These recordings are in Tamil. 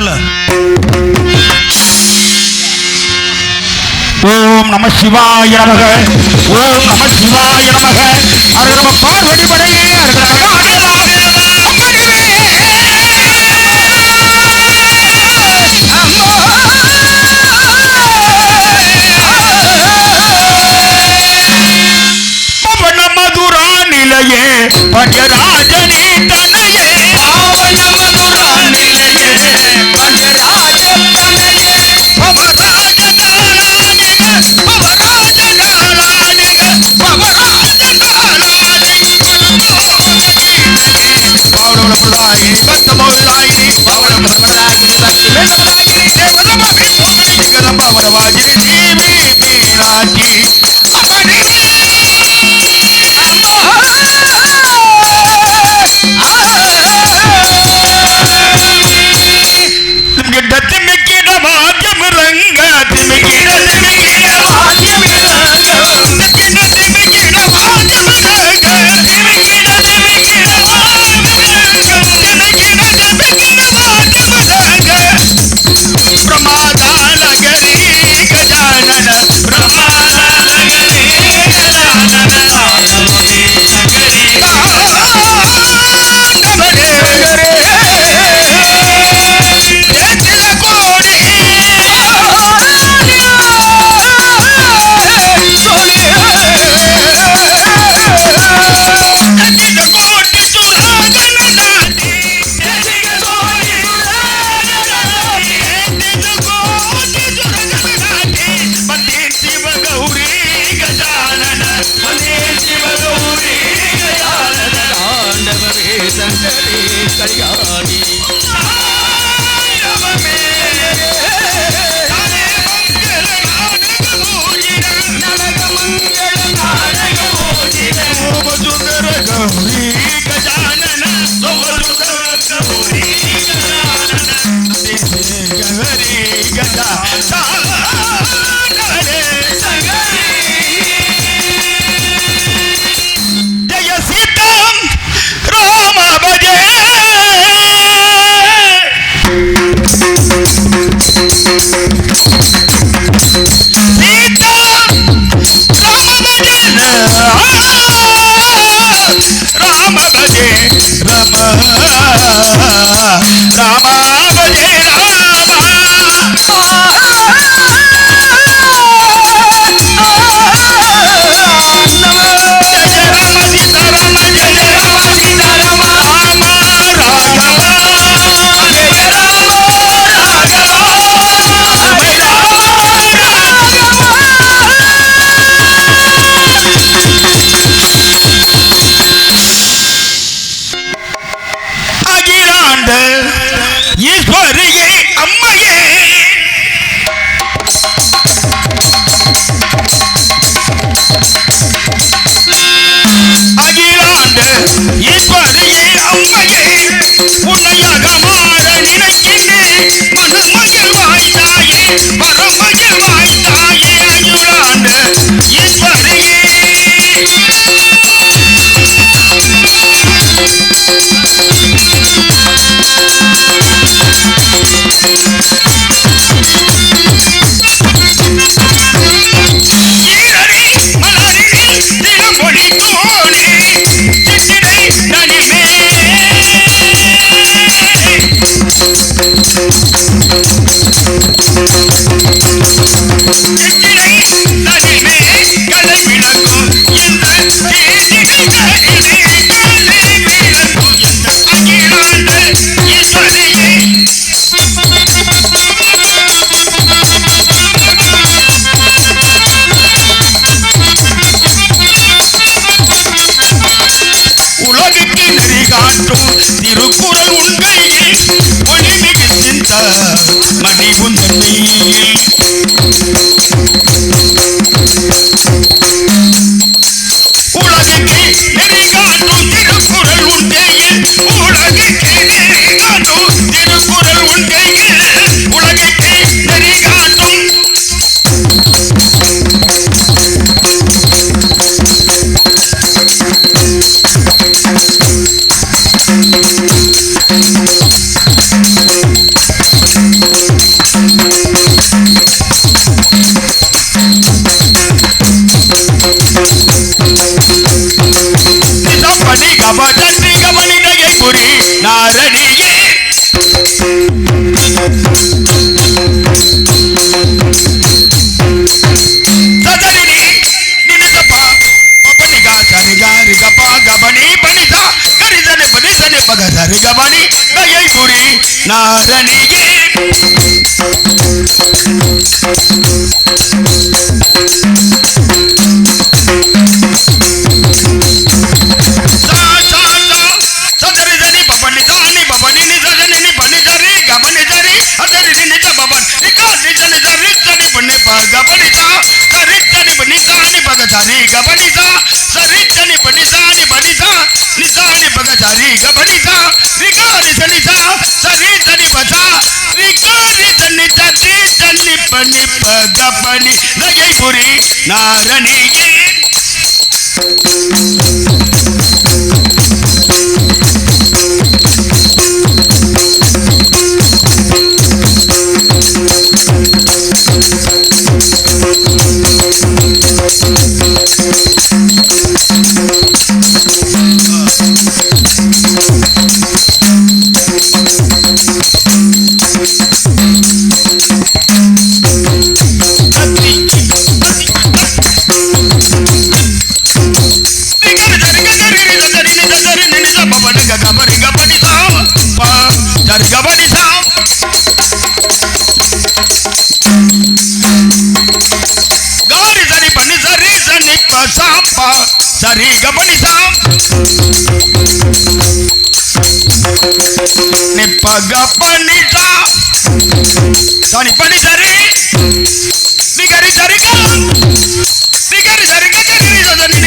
சொல்லு. ஓம் நம சிவாய நமக, ஓம் நம சிவாய நமக. அது நம்ம பார்வடி படையே மதுரா நிலையே பஞ்சராஜனி தனையே மதுரா நிலையே பஞ்சராஜ தனையே திருக்குறள் உண்மையில் ஒளி மிகு சிந்த மணி உண்மை ಗಬನಿ ನಯೈ ಗುರಿ ನಾರನಿಗೆ ಸದರಿದನಿ ಬಬನಿ ದಾನಿ ಬಬನಿ ನಿಜನಿ ಬನಿ ಜರಿ ಗಬನಿ ಜರಿ ಅದರಿ ನಿಜ ಬಬನ್ ನಿಕಾನಿ ಜನಿ ಜರಿ ಜನಿ ಬನಿ ಗಬನಿ ಜಾ ಸರಿ ಜನಿ ಬನಿ ದಾನಿ ಬಗ ಜರಿ ಗಬನಿ ಜಾ ಸರಿ ಜನಿ ಬನಿ ದಾನಿ ಬನಿ ಜಾ ನಿಜಾನಿ ಬಗ ಜರಿ ಗಬನಿ ಜಾ ರಿಕಾರಿ ಜನಿ ಜಾ ಸರಿ ಜನಿ ಬಜಾ ರಿಕಾರಿ ಜನಿ ಜರಿ ಜನಿ ಬನಿ ಗಬನಿ ನಯೈ ಗುರಿ ನಾರನಿಗೆ சரி கபனி சாம் நிப்ப கபனி சாம் சனி பனி சரி நிகரி சரி நிகரி சரி கரி சரி நிஜரி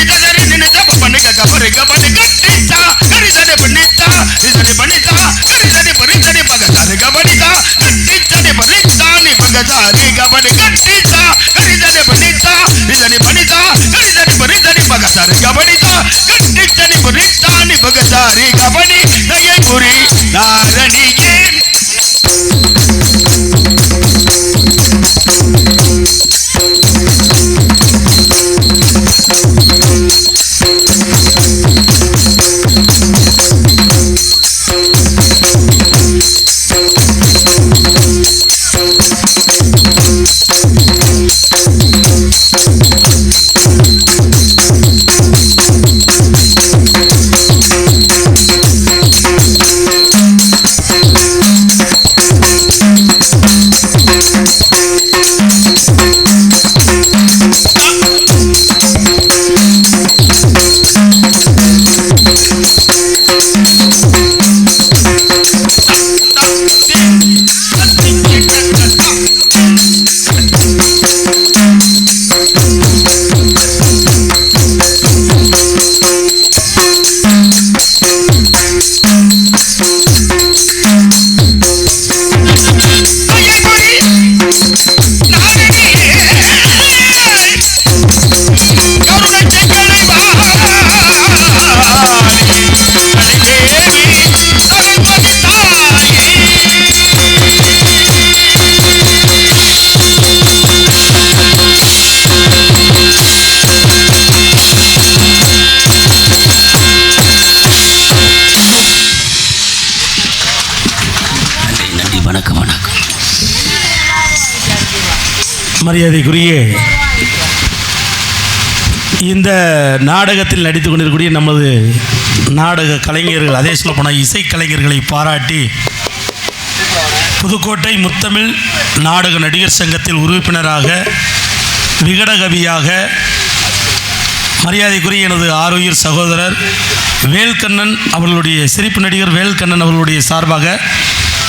நிஜ பனி கபரி கபனி கட்டிச்சா கரி சரி பனிச்சா நிஜரி பனிச்சா கரி சரி பரிச்சரி பக சரி கபனிச்சா கட்டிச்சரி பரிச்சானி பக சரி கபனி கட்டிச்சா கரி சரி பனிச்சா நிஜரி பனிச்சா கரி சரி பரிச்சரி பக சரி கபனிச்சா கட்டிச்சரி பரிச்சானி பக சரி கபனி நயை குரி நாரனிಗೆ மரியாதைக்குரிய இந்த நாடகத்தில் நடித்து கொண்டிருக்கக்கூடிய நமது நாடக கலைஞர்கள், அதே சொல்லப்போனால் இசைக்கலைஞர்களை பாராட்டி புதுக்கோட்டை முத்தமிழ் நாடக நடிகர் சங்கத்தில் உறுப்பினராக விகடகவியாக மரியாதைக்குரிய எனது ஆரோக்கிய சகோதரர் வேல்கண்ணன் அவர்களுடைய சிரிப்பு நடிகர் வேல்கண்ணன் அவர்களுடைய சார்பாக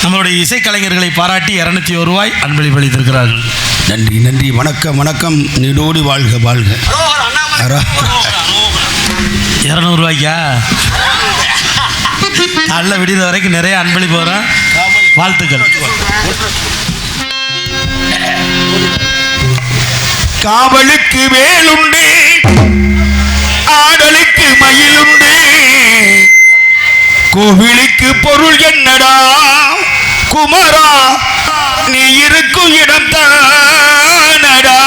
நம்மளுடைய இசைக்கலைஞர்களை பாராட்டி 201 ரூபாய் அன்பளிப்பு அளித்திருக்கிறார்கள். நன்றி நன்றி. வணக்கம் வணக்கம். நீடோடி வாழ்க வாழ்க. 200 ரூபாய்க்கா? நல்ல விடித வரைக்கும் நிறைய அன்பளிப்பு வரும். வாழ்த்துக்கள். காவலுக்கு வேலுண்டு, ஆடலுக்கு மயிலுண்டு, கோவிலுக்கு பொருள் என்னடா குமரா, நீ இருக்கும் இடம் தானடா.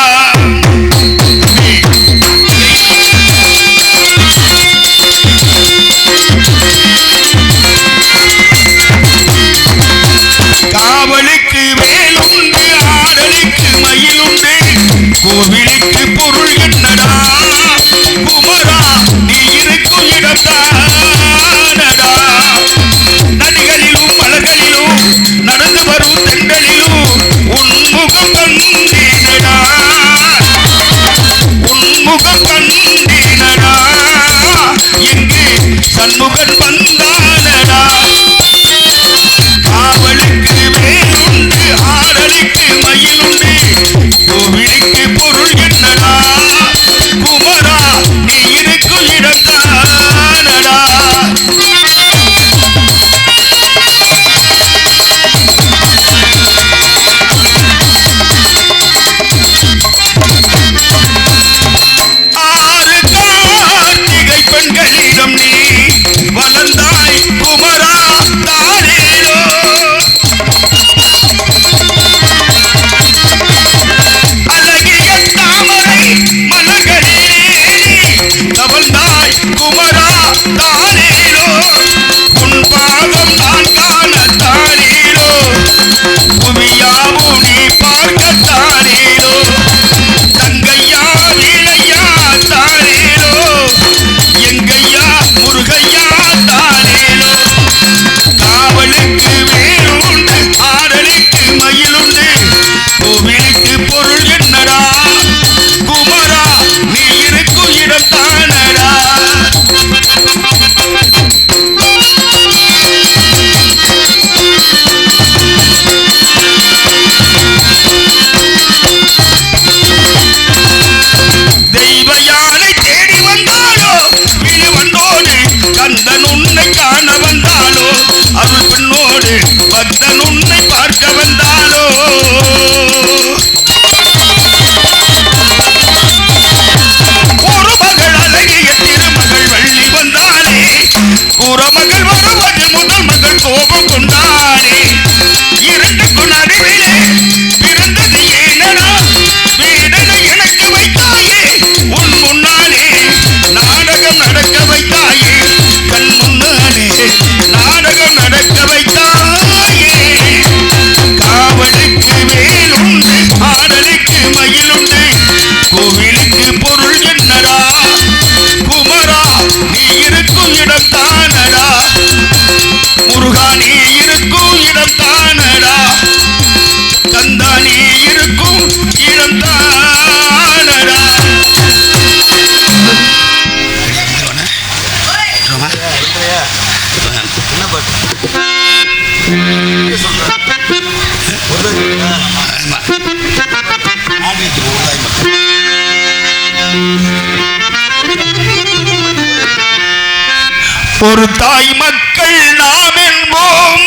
ஒரு தாய் மக்கள் நாம் என்போம்.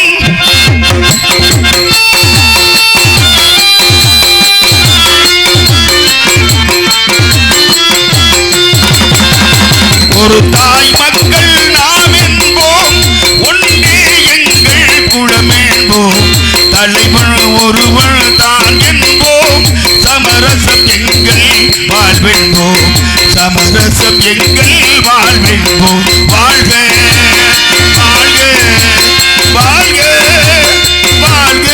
ஒரு தாய் மக்கள் நாம் என்போம். ஒன்றே எங்கள் குலம் என்போம். தலைவன் ஒருவன் தான் என்போம். சமரசம் எங்கள் வாழ்வென்போம். சமரசம் எங்கள் வாழ்வென்போம். வாழ்க வாழ்க வாழ்க வாழ்க.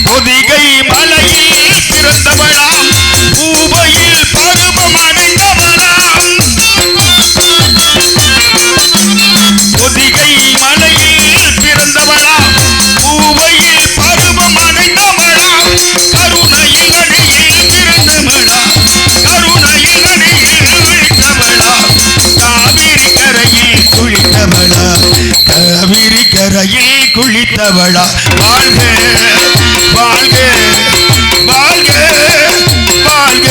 பொதிகை மலையில் பிறந்தவளாம். பூவையில் பருவம் அடைந்தவளாம். பொதிகை மலையில் பிறந்தவளாம். பூவையில் பருவம் அடைந்தவளாம். கருணையில் அணியில் பிறந்தவளாம். கருணையில் அணியில் விழித்தவளாம். காவிரி கரையில் குளித்தவளா. காவிரி கரையில் குளித்தவளா. வாழ்க வாழ்க வாழ்க வாழ்க.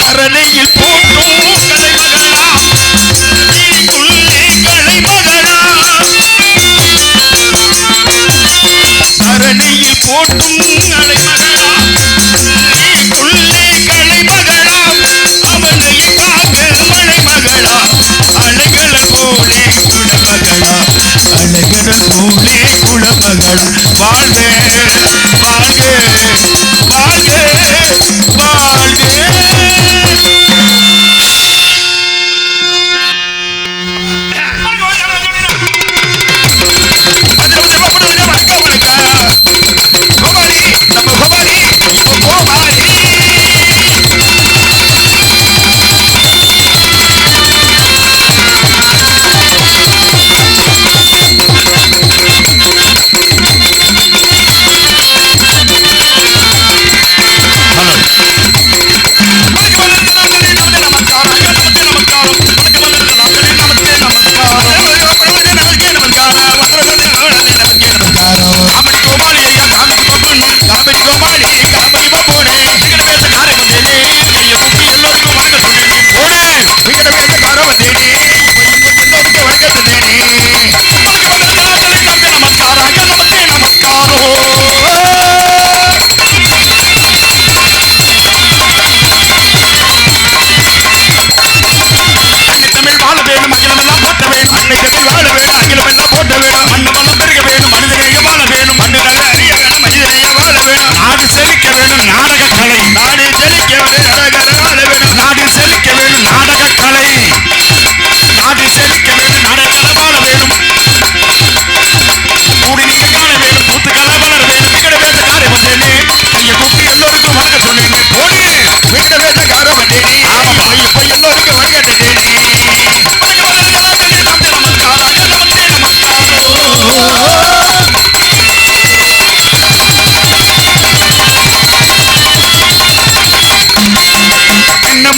அரணையில் போற்றும் கலைமகளாம். உள்ளே கலைமகளாம். அரணையில் போற்றும் அலைமகளாம். உள்ளே கலைமகளாம். அவனை காக்க மலைமகளா. அலைகள போலே குலமகளா. அலைகள போலே குலமகளா. வாழ்க வாழ்க வாழ்க வாழ்க.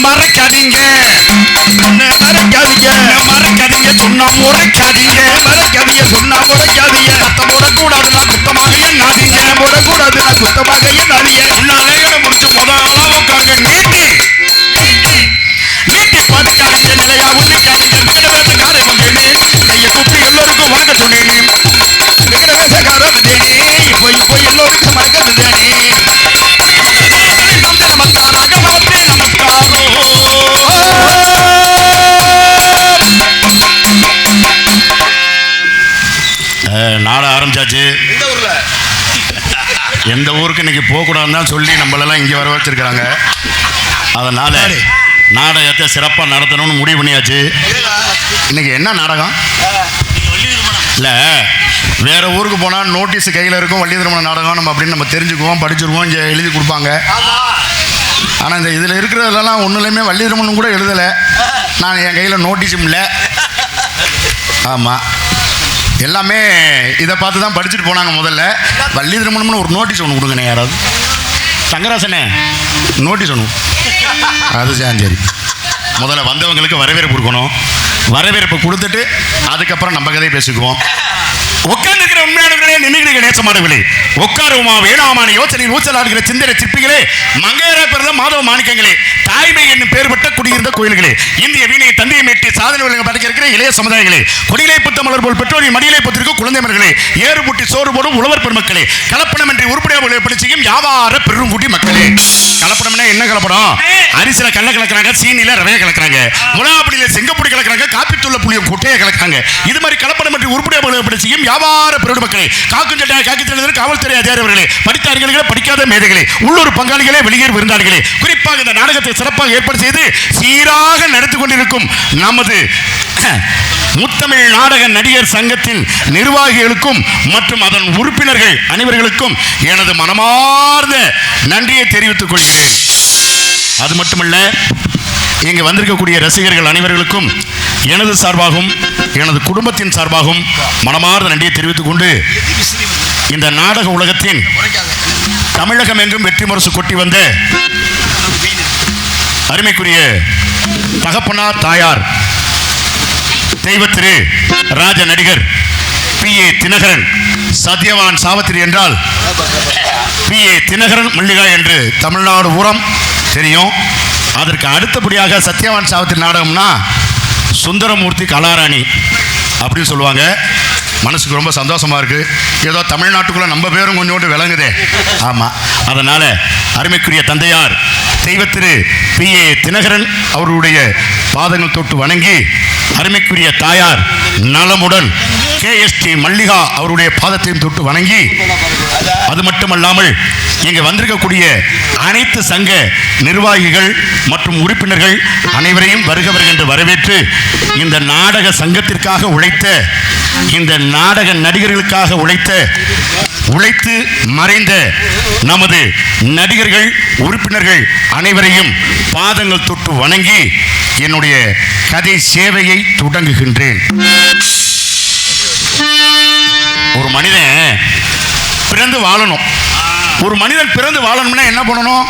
மறக்காதீங்க மறக்காதீங்க மறக்காதீங்க சொன்னா முறைக்காதீங்க மறக்காதீங்க சொன்னா முறைக்காதீங்க சத்தம் போடக்கூடாதுன்னா குத்தமாக எண்ணாதீங்க போடக்கூடாதுன்னா குத்தமாக எண்ணாதீங்க எல்லா வேலைகளை முடிச்சு முதல்ல உட்காருங்க நீட்டி நீட்டி பார்த்துக்காதீங்க நிலையா ஒன்றிக்காதீங்க விகட வேசக்கார வந்தேனே கையை கூப்பி எல்லோருக்கும் வணக்கம் சொன்னேனே விகட வேசக்கார வந்தேனே இப்போ இப்போ எல்லோருக்கும் வணக்கம் சொன்னேனே நாட ஆரம்பிச்சாச்சு. எந்த ஊருக்கு இன்னைக்கு போகக்கூடாதுன்னு தான் சொல்லி நம்மளெல்லாம் இங்கே வர வச்சிருக்கிறாங்க. அதனால நாடகத்தை சிறப்பாக நடத்தணும்னு முடிவு பண்ணியாச்சு. இன்னைக்கு என்ன நாடகம் இல்லை, வேற ஊருக்கு போனால் நோட்டீஸ் கையில் இருக்கும் வள்ளி திருமண நாடகம் நம்ம அப்படின்னு நம்ம தெரிஞ்சுக்குவோம், படிச்சிருவோம், இங்கே எழுதி கொடுப்பாங்க. ஆனால் இந்த இதில் இருக்கிறதுலாம் ஒன்றுலையுமே வள்ளி திருமணம் கூட எழுதலை. நான் என் கையில் நோட்டீஸும் இல்லை. ஆமாம், எல்லாமே இதை பார்த்து தான் படிச்சுட்டு போனாங்க. முதல்ல வள்ளி திருமணம்னு ஒரு நோட்டீஸ் ஒன்று கொடுங்கண்ணே. யாராவது தங்கராசனே நோட்டீஸ் ஒன்று அது சரி. முதல்ல வந்தவங்களுக்கு வரவேற்பு கொடுக்கணும். வரவேற்பு கொடுத்துட்டு அதுக்கப்புறம் நம்ம கதையை பேசிக்குவோம். உட்கார்ந்துக்கிற உண்மையானவர்களே, நினைவுகளே, நேசமானவர்களே, உட்காருமா வேளாமான யோசனை ஊச்சலாடுகிற சிந்தனை சிற்பிகளே, மங்கையரா பிறந்த மாதவ மாணிக்கங்களே, தாய்மை என்னும் பேர்பட்ட குடியிருந்த கோயில்களே, இந்திய வீணை தந்தையை மீட்டி சாதனை உலகம் படைக்க இருக்கிற இளைய சமுதாயங்களே, கொடியிலை புத்தமலர் போல் பெற்றோரின் மடியிலை புத்திருக்கும் குழந்தைமர்களே, ஏறு பூட்டி சோறு போடும் உழவர் பெருமக்களே, கலப்பணம் என்று உருப்படியாக எப்படி செய்யும் வியாபார பெருங்குடி மக்களே. கலப்படம்னா என்ன கலப்படம்? அரிசில கல்ல கலக்குறாங்க, சீனில ரவையை கலக்குறாங்க, முலாப்படியில செங்கப்பொடி கலக்குறாங்க, காப்பித்தூள்ல புளிய குட்டையை கலக்குறாங்க. இது மாதிரி கலப்படம் என்று உருப்படியாக எப்படி செய்யும் வியாபார பெருங்குடி மக்களே, காக்கும் சட்டை காக்கி காவல்துறை அதிகாரிகளே, படித்த அறிஞர்களே, படிக்காத மேதைகளே, உள்ளூர் பங்காளிகளே, வெளியேறு விருந்தாளிகளே, குறிப்பாக இந்த நாடகத்தை சிறப்பாக ஏற்பாடு செய்து சீராக நடத்தி கொண்டிருக்கும் நமது முத்தமிழ் நாடக நடிகர் சங்கத்தின் நிர்வாகிகளுக்கும் மற்றும் அதன் உறுப்பினர்கள் அனைவர்களுக்கும் எனது மனமார்ந்த நன்றியை தெரிவித்துக் கொள்கிறேன். அது மட்டுமல்ல, இங்கு வந்திருக்கக்கூடிய ரசிகர்கள் அனைவர்களுக்கும் எனது சார்பாகவும் எனது குடும்பத்தின் சார்பாகவும் மனமார்ந்த நன்றியை தெரிவித்துக் கொண்டு, இந்த நாடக உலகத்தின் தமிழகம் எங்கும் வெற்றி முரசு கொட்டி வந்த அருமைக்குரிய தகப்பனார் தாயார் தெய்வத்திரு ராஜ நடிகர் P.A. தினகரன், சத்யவான் சாவத்திரி என்றால் P.A. தினகரன் மல்லிகா என்று தமிழ்நாடு ஊரம் தெரியும். அதற்கு அடுத்தபடியாக சத்யவான் சாவத்திரி நாடகம்னா சுந்தரமூர்த்தி கலாராணி அப்படின்னு சொல்லுவாங்க. மனசுக்கு ரொம்ப சந்தோஷமா இருக்கு. ஏதோ தமிழ்நாட்டுக்குள்ள நம்ம பேரும் கொஞ்சோண்டு விளங்குதே. ஆமா, அதனால அருமைக்குரிய தந்தையார் தெய்வத்திரு P.A. தினகரன் அவர்களுடைய பாதங்கள் தொட்டு வணங்கி, அருமைக்குரிய தாயார் நலமுடன் KST மல்லிகா அவருடைய பாதத்தையும் தொட்டு வணங்கி, அது மட்டுமல்லாமல் இங்கு வந்திருக்கக்கூடிய அனைத்து சங்க நிர்வாகிகள் மற்றும் உறுப்பினர்கள் அனைவரையும் வருக வருகின்ற வரவேற்று, இந்த நாடக சங்கத்திற்காக உழைத்த, இந்த நாடக நடிகர்களுக்காக உழைத்து மறைந்த நமது நடிகர்கள் உறுப்பினர்கள் அனைவரையும் பாதங்கள் தொட்டு வணங்கி என்னுடைய கதை சேவையை தொடங்குகின்றேன். ஒரு மனிதன் பிறந்து வாழணும். ஒரு மனிதன் பிறந்து வாழணும்னா என்ன பண்ணணும்?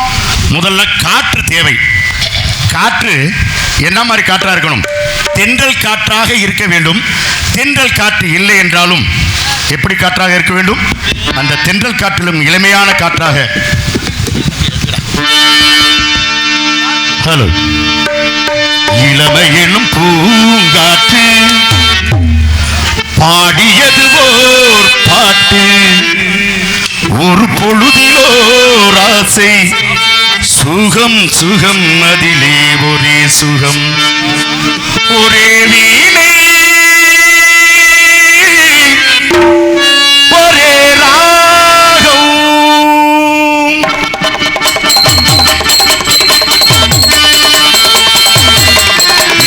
முதல்ல காற்று தேவை. காற்று என்ன மாதிரி காற்றா இருக்கணும்? தென்றல் காற்றாக இருக்க வேண்டும். தென்றல் காற்று இல்லை என்றாலும் எப்படி காற்றாக இருக்க வேண்டும்? அந்த தென்றல் காற்றிலும் இளமையான காற்றாக. ஹலோ, இளமை எனும் பூங்காற்று பாடியது ஓர் பாட்டு, ஒரு பொழுதிலோர் ஆசை, சுகம் சுகம் அதிலே ஒரே சுகம், ஒரே வீணை, ஒரே ராகம்.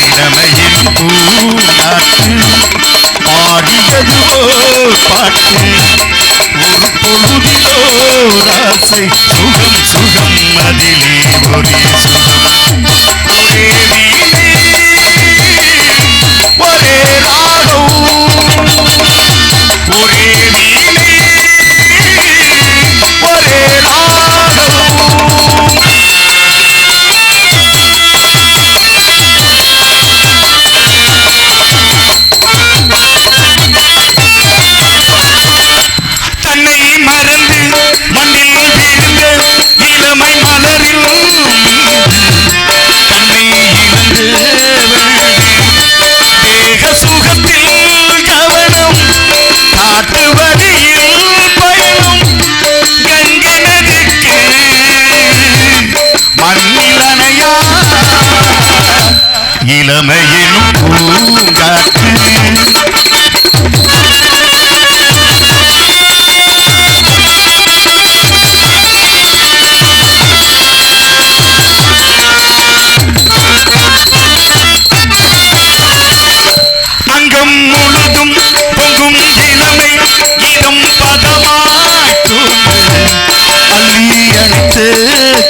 இளமையின் பூங்காற்று பாடியது ஓர் பாட்டு, ஒரு பொழுதிலோர் ஆசை, சுகம் சுகம் அதிலே ஒரே சுகம், ஒரே வீணை, ஒரே ராகம், ஒரே வீணை, ஒரே ராகம். தன்னை மறந்து மண்ணில் விழுந்த இளமை மலரில் தன்னை இழந்து தேக சுகத்தில் கவனம், காட்டு வழியில் பயணம், கங்கை நதிக்கு மண்ணில் அணையா இளமையினும் பூங்காற்று. அங்கம் முழுதும் பொங்கும் இளமை இதம் பதமாய் அள்ளி அணைத்த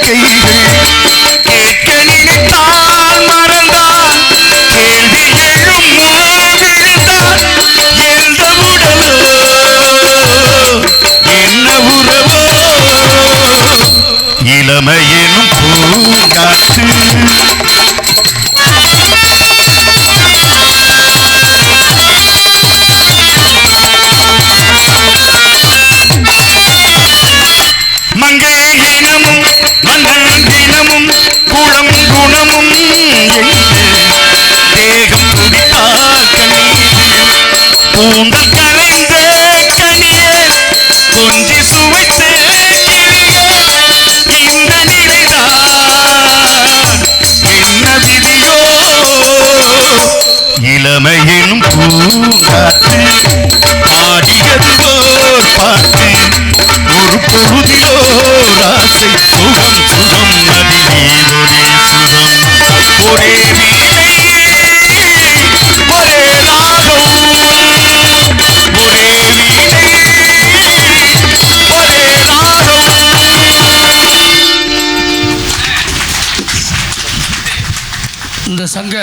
கைகள், கேட்க நினைத்தால் மறந்தால், கேள்வி எழும் விழுந்தால், எந்த உடலோ என்ன உறவோ, இளமையினும் பூங்காற்று. கொஞ்சி சுவைத்த இந்த நிலைதான் என்ன விதியோ இளமையின் பூங்காற்று ஆடியது போர் பார்த்து ஒரு பொழுதிலோ ராசை சுகம் சுகம் அதிலே ஒரே சுகம் ஒரே வீணை ஒரே ராகம் ஒரே வீணை ஒரே ராகம். இந்த சங்க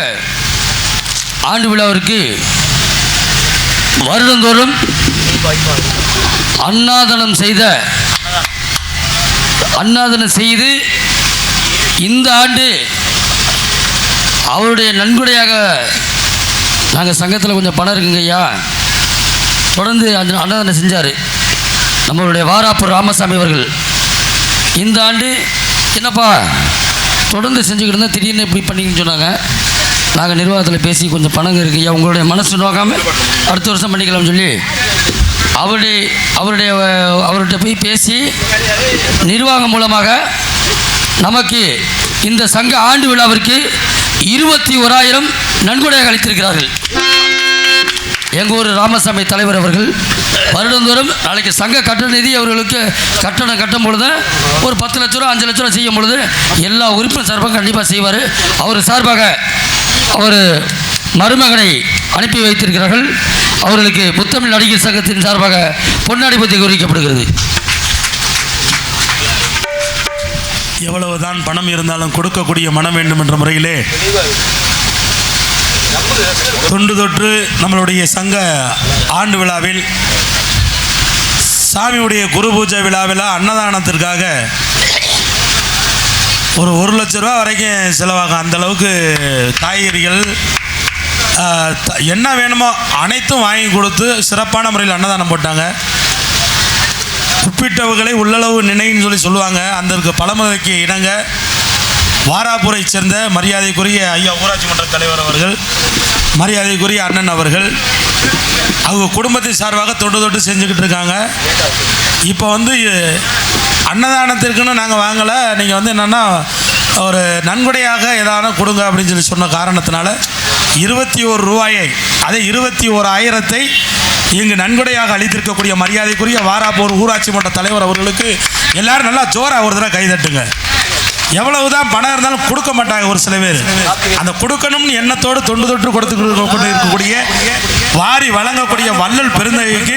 ஆண்டு விழாவிற்கு வருடந்தோறும் அன்னாதனம் செய்து இந்த ஆண்டு அவருடைய நன்கொடையாக நாங்கள் சங்கத்தில் கொஞ்சம் பணம் இருக்குங்க ஐயா, தொடர்ந்து அன்னதானம் செஞ்சார் நம்மளுடைய வாராப்பூர் ராமசாமி அவர்கள். இந்த ஆண்டு என்னப்பா தொடர்ந்து செஞ்சுக்கிட்டு இருந்தால் திடீர்னு இப்படி பண்ணிங்கன்னு சொன்னாங்க. நாங்கள் நிர்வாகத்தில் பேசி கொஞ்சம் பணங்க இருக்கு ஐயா, உங்களுடைய மனசு நோக்காமல் அடுத்த வருஷம் பண்ணிக்கலாம்னு சொல்லி அவர்கிட்ட போய் பேசி நிர்வாகம் மூலமாக நமக்கு இந்த சங்க ஆண்டு விழாவிற்கு 21,000 நன்கொடையாக அளித்திருக்கிறார்கள். எங்கள் ஊர் ராமசாமி தலைவர் அவர்கள் வருடந்தோறும் நாளைக்கு சங்க கட்டண நிதி அவர்களுக்கு கட்டணம் கட்டும் பொழுது ஒரு 10 லட்ச ரூபா 5 லட்ச ரூபா செய்யும் பொழுது எல்லா உறுப்பினர் சார்பாக கண்டிப்பாக செய்வார். அவர் சார்பாக அவர் மருமகனை அனுப்பி வைத்திருக்கிறார்கள். அவர்களுக்கு முத்தமிழ் நடிகர் சங்கத்தின் சார்பாக பொன்னாடி பற்றி குறிக்கப்படுகிறது. எவ்வளவுதான் பணம் இருந்தாலும் கொடுக்கக்கூடிய மனம் வேண்டும் என்ற முறையிலே தொன்று தொற்று நம்மளுடைய சங்க ஆண்டு விழாவில் சாமியுடைய குரு பூஜை விழாவில் அன்னதானத்திற்காக ஒரு 1 லட்ச ரூபா வரைக்கும் செலவாகும். அந்தளவுக்கு காய்கறிகள் என்ன வேணுமோ அனைத்தும் வாங்கி கொடுத்து சிறப்பான முறையில் அன்னதானம் போட்டாங்க. உப்பிட்டவர்களை உள்ளளவு நினைன்னு சொல்லி சொல்லுவாங்க. அந்த பழமொழிக்கு இணங்க வாராப்பூரை சேர்ந்த மரியாதைக்குரிய ஐயா ஊராட்சி மன்ற தலைவர் அவர்கள், மரியாதைக்குரிய அண்ணன் அவர்கள் அவங்க குடும்பத்தின் சார்பாக தொட்டு செஞ்சுக்கிட்டு இருக்காங்க. இப்போ அன்னதானத்திற்குன்னு நாங்கள் வாங்கலை, நீங்கள் என்னென்னா ஒரு நன்கொடையாக ஏதாவது கொடுங்க அப்படின்னு சொல்லி சொன்ன காரணத்தினால 21 ரூபாயை, அதே 21,000 இங்கு நன்கொடையாக அளித்திருக்கக்கூடிய மரியாதைக்குரிய வாராப்பூர் ஊராட்சி மன்ற தலைவர் அவர்களுக்கு எல்லாரும் நல்லா ஜோராக ஒரு தடவை கைதட்டுங்க. எவ்வளவுதான் பணம் இருந்தாலும் கொடுக்க மாட்டாங்க ஒரு சில பேர். அந்த கொடுக்கணும்னு எண்ணத்தோடு தொண்டு தொட்டு கொடுத்து இருக்கக்கூடிய வாரி வழங்கக்கூடிய வள்ளல் பெருந்தகைக்கு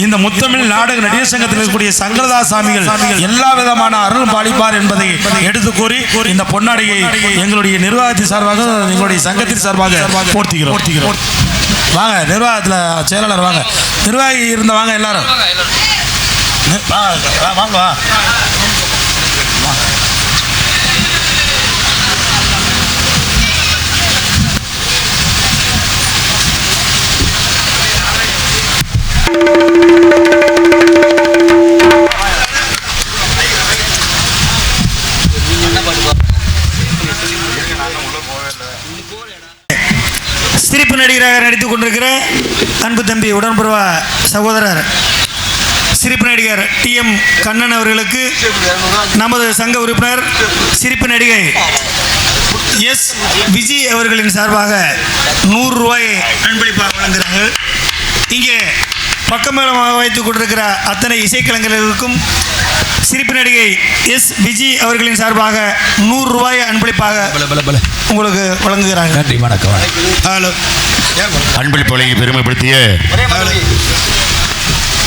இந்த முத்தமிழ் நாடக நடிகர் சங்கத்தில் இருக்கக்கூடிய சங்கரதா சாமிகள் எல்லா விதமான அருள் பாலிப்பார் என்பதை எடுத்து கூறி இந்த பொன்னாடியை எங்களுடைய நிர்வாகத்தின் சார்பாக எங்களுடைய சங்கத்தின் சார்பாக போர்த்திக்கிறோம். வாங்க நிர்வாகத்தில் செயலாளர் வாங்க, நிர்வாகி இருந்த வாங்க எல்லாரும் வாங்க வா. சிரிப்பு நடிகராக நடித்துக் கொண்டிருக்கிற அன்பு தம்பி உடன்புறவ சகோதரர் சிரிப்பு நடிகர் TM கண்ணன் அவர்களுக்கு நமது சங்க உறுப்பினர் சிரிப்பு நடிகை S விஜய் அவர்களின் சார்பாக 100 ரூபாய் அன்பளிப்பாக வழங்குகிறார்கள். இங்கே பக்கமேளமாக வைத்துக் கொண்டிருக்கிற அத்தனை இசைக்கலைஞர்களுக்கும் சிரிப்பு நடிகை S விஜய் அவர்களின் சார்பாக 100 ரூபாய் அன்பளிப்பாக உங்களுக்கு வழங்குகிறார்கள். நன்றி, வணக்கம். ஹலோ. அன்பளிப்பு வழங்கி பெருமைப்படுத்திய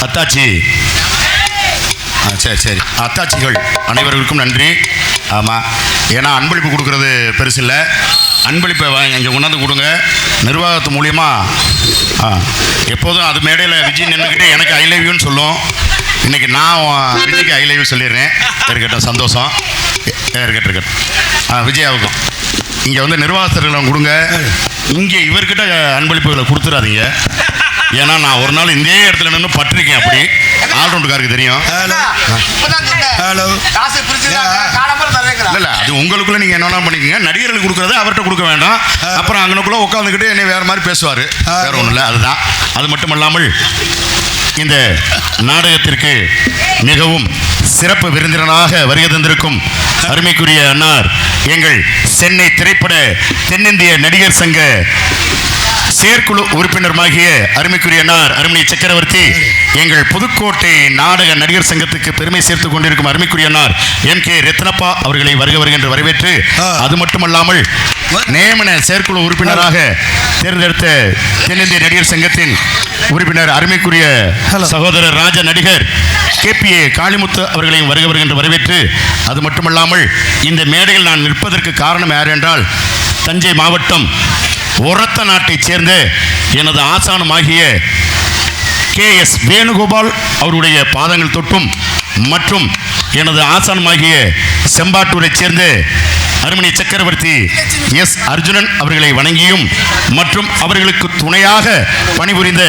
அத்தாச்சி, சரி அத்தாச்சிகள் அனைவருக்கும் நன்றி. ஆமாம், ஏன்னா அன்பளிப்பு கொடுக்கறது பெருசு இல்லை, அன்பளிப்பை இங்கே கொண்டாந்து கொடுங்க. நிர்வாகத்து மூலியமாக எப்போதும் அது மேடையில் விஜய் நின்றுக்கிட்டே எனக்கு ஐ லவ் யூன்னு சொல்லும். இன்றைக்கி நான் விஜய்க்கு ஐ லவ் யூ சொல்லிடுறேன். இருக்கட்டும், சந்தோஷம். இருக்கட்டும். விஜயாவுக்கும் இங்கே நிர்வாகஸ்தர்களை கொடுங்க. இங்கே இவர்கிட்ட அன்பளிப்புகளை கொடுத்துடாதீங்க. ஏன்னா நான் ஒரு நாள் இதே இடத்துல நின்று பட்டிருக்கேன். அப்படி ஆல்ரவுண்டுக்காருக்கு தெரியும். ஹலோ. இல்லை அது உங்களுக்குள்ள நீங்கள் என்ன பண்ணிக்கோங்க. நடிகர்களுக்கு கொடுக்குறத அவர்கிட்ட கொடுக்க வேண்டாம். அப்புறம் அங்கனுக்குள்ளே உட்காந்துக்கிட்டு என்னை வேறு மாதிரி பேசுவார். வேறு ஒன்றும் இல்லை, அதுதான். அது மட்டும் இல்லாமல் இந்த நாடகத்திற்கு மிகவும் சிறப்பு விருந்தினராக வருகை தந்திருக்கும் அருமைக்குரிய அன்னார் எங்கள் சென்னை திரைப்பட தென்னிந்திய நடிகர் சங்க செயற்குழு உறுப்பினருமாகிய அருமைக்குரிய அன்னார் அருமை சக்கரவர்த்தி, எங்கள் புதுக்கோட்டை நாடக நடிகர் சங்கத்துக்கு பெருமை சேர்த்துக் கொண்டிருக்கும் அருமைக்குரிய அன்னார் MK ரத்னப்பா அவர்களை வருகின்ற வரவேற்று, அது மட்டுமல்லாமல் நியமன செயற்குழு உறுப்பினராக தேர்ந்தெடுத்த தென்னிந்திய நடிகர் சங்கத்தின் உறுப்பினர் அருமைக்குரிய சகோதரர் ராஜ நடிகர் KPA காளிமுத்து அவர்களையும் வருகின்ற வரவேற்று, அது மட்டுமல்லாமல் இந்த மேடையில் நான் நிற்பதற்கு காரணம் யார் என்றால், தஞ்சை மாவட்டம் ஒரத்த நாட்டைச் சேர்ந்த எனது ஆசானமாகிய KS வேணுகோபால் அவருடைய பாதங்கள் தொட்டும் மற்றும் எனது ஆசானமாகிய செம்பாட்டூரைச் சேர்ந்த அருமணி சக்கரவர்த்தி S அர்ஜுனன் அவர்களை வணங்கியும் மற்றும் அவர்களுக்கு துணையாக பணிபுரிந்த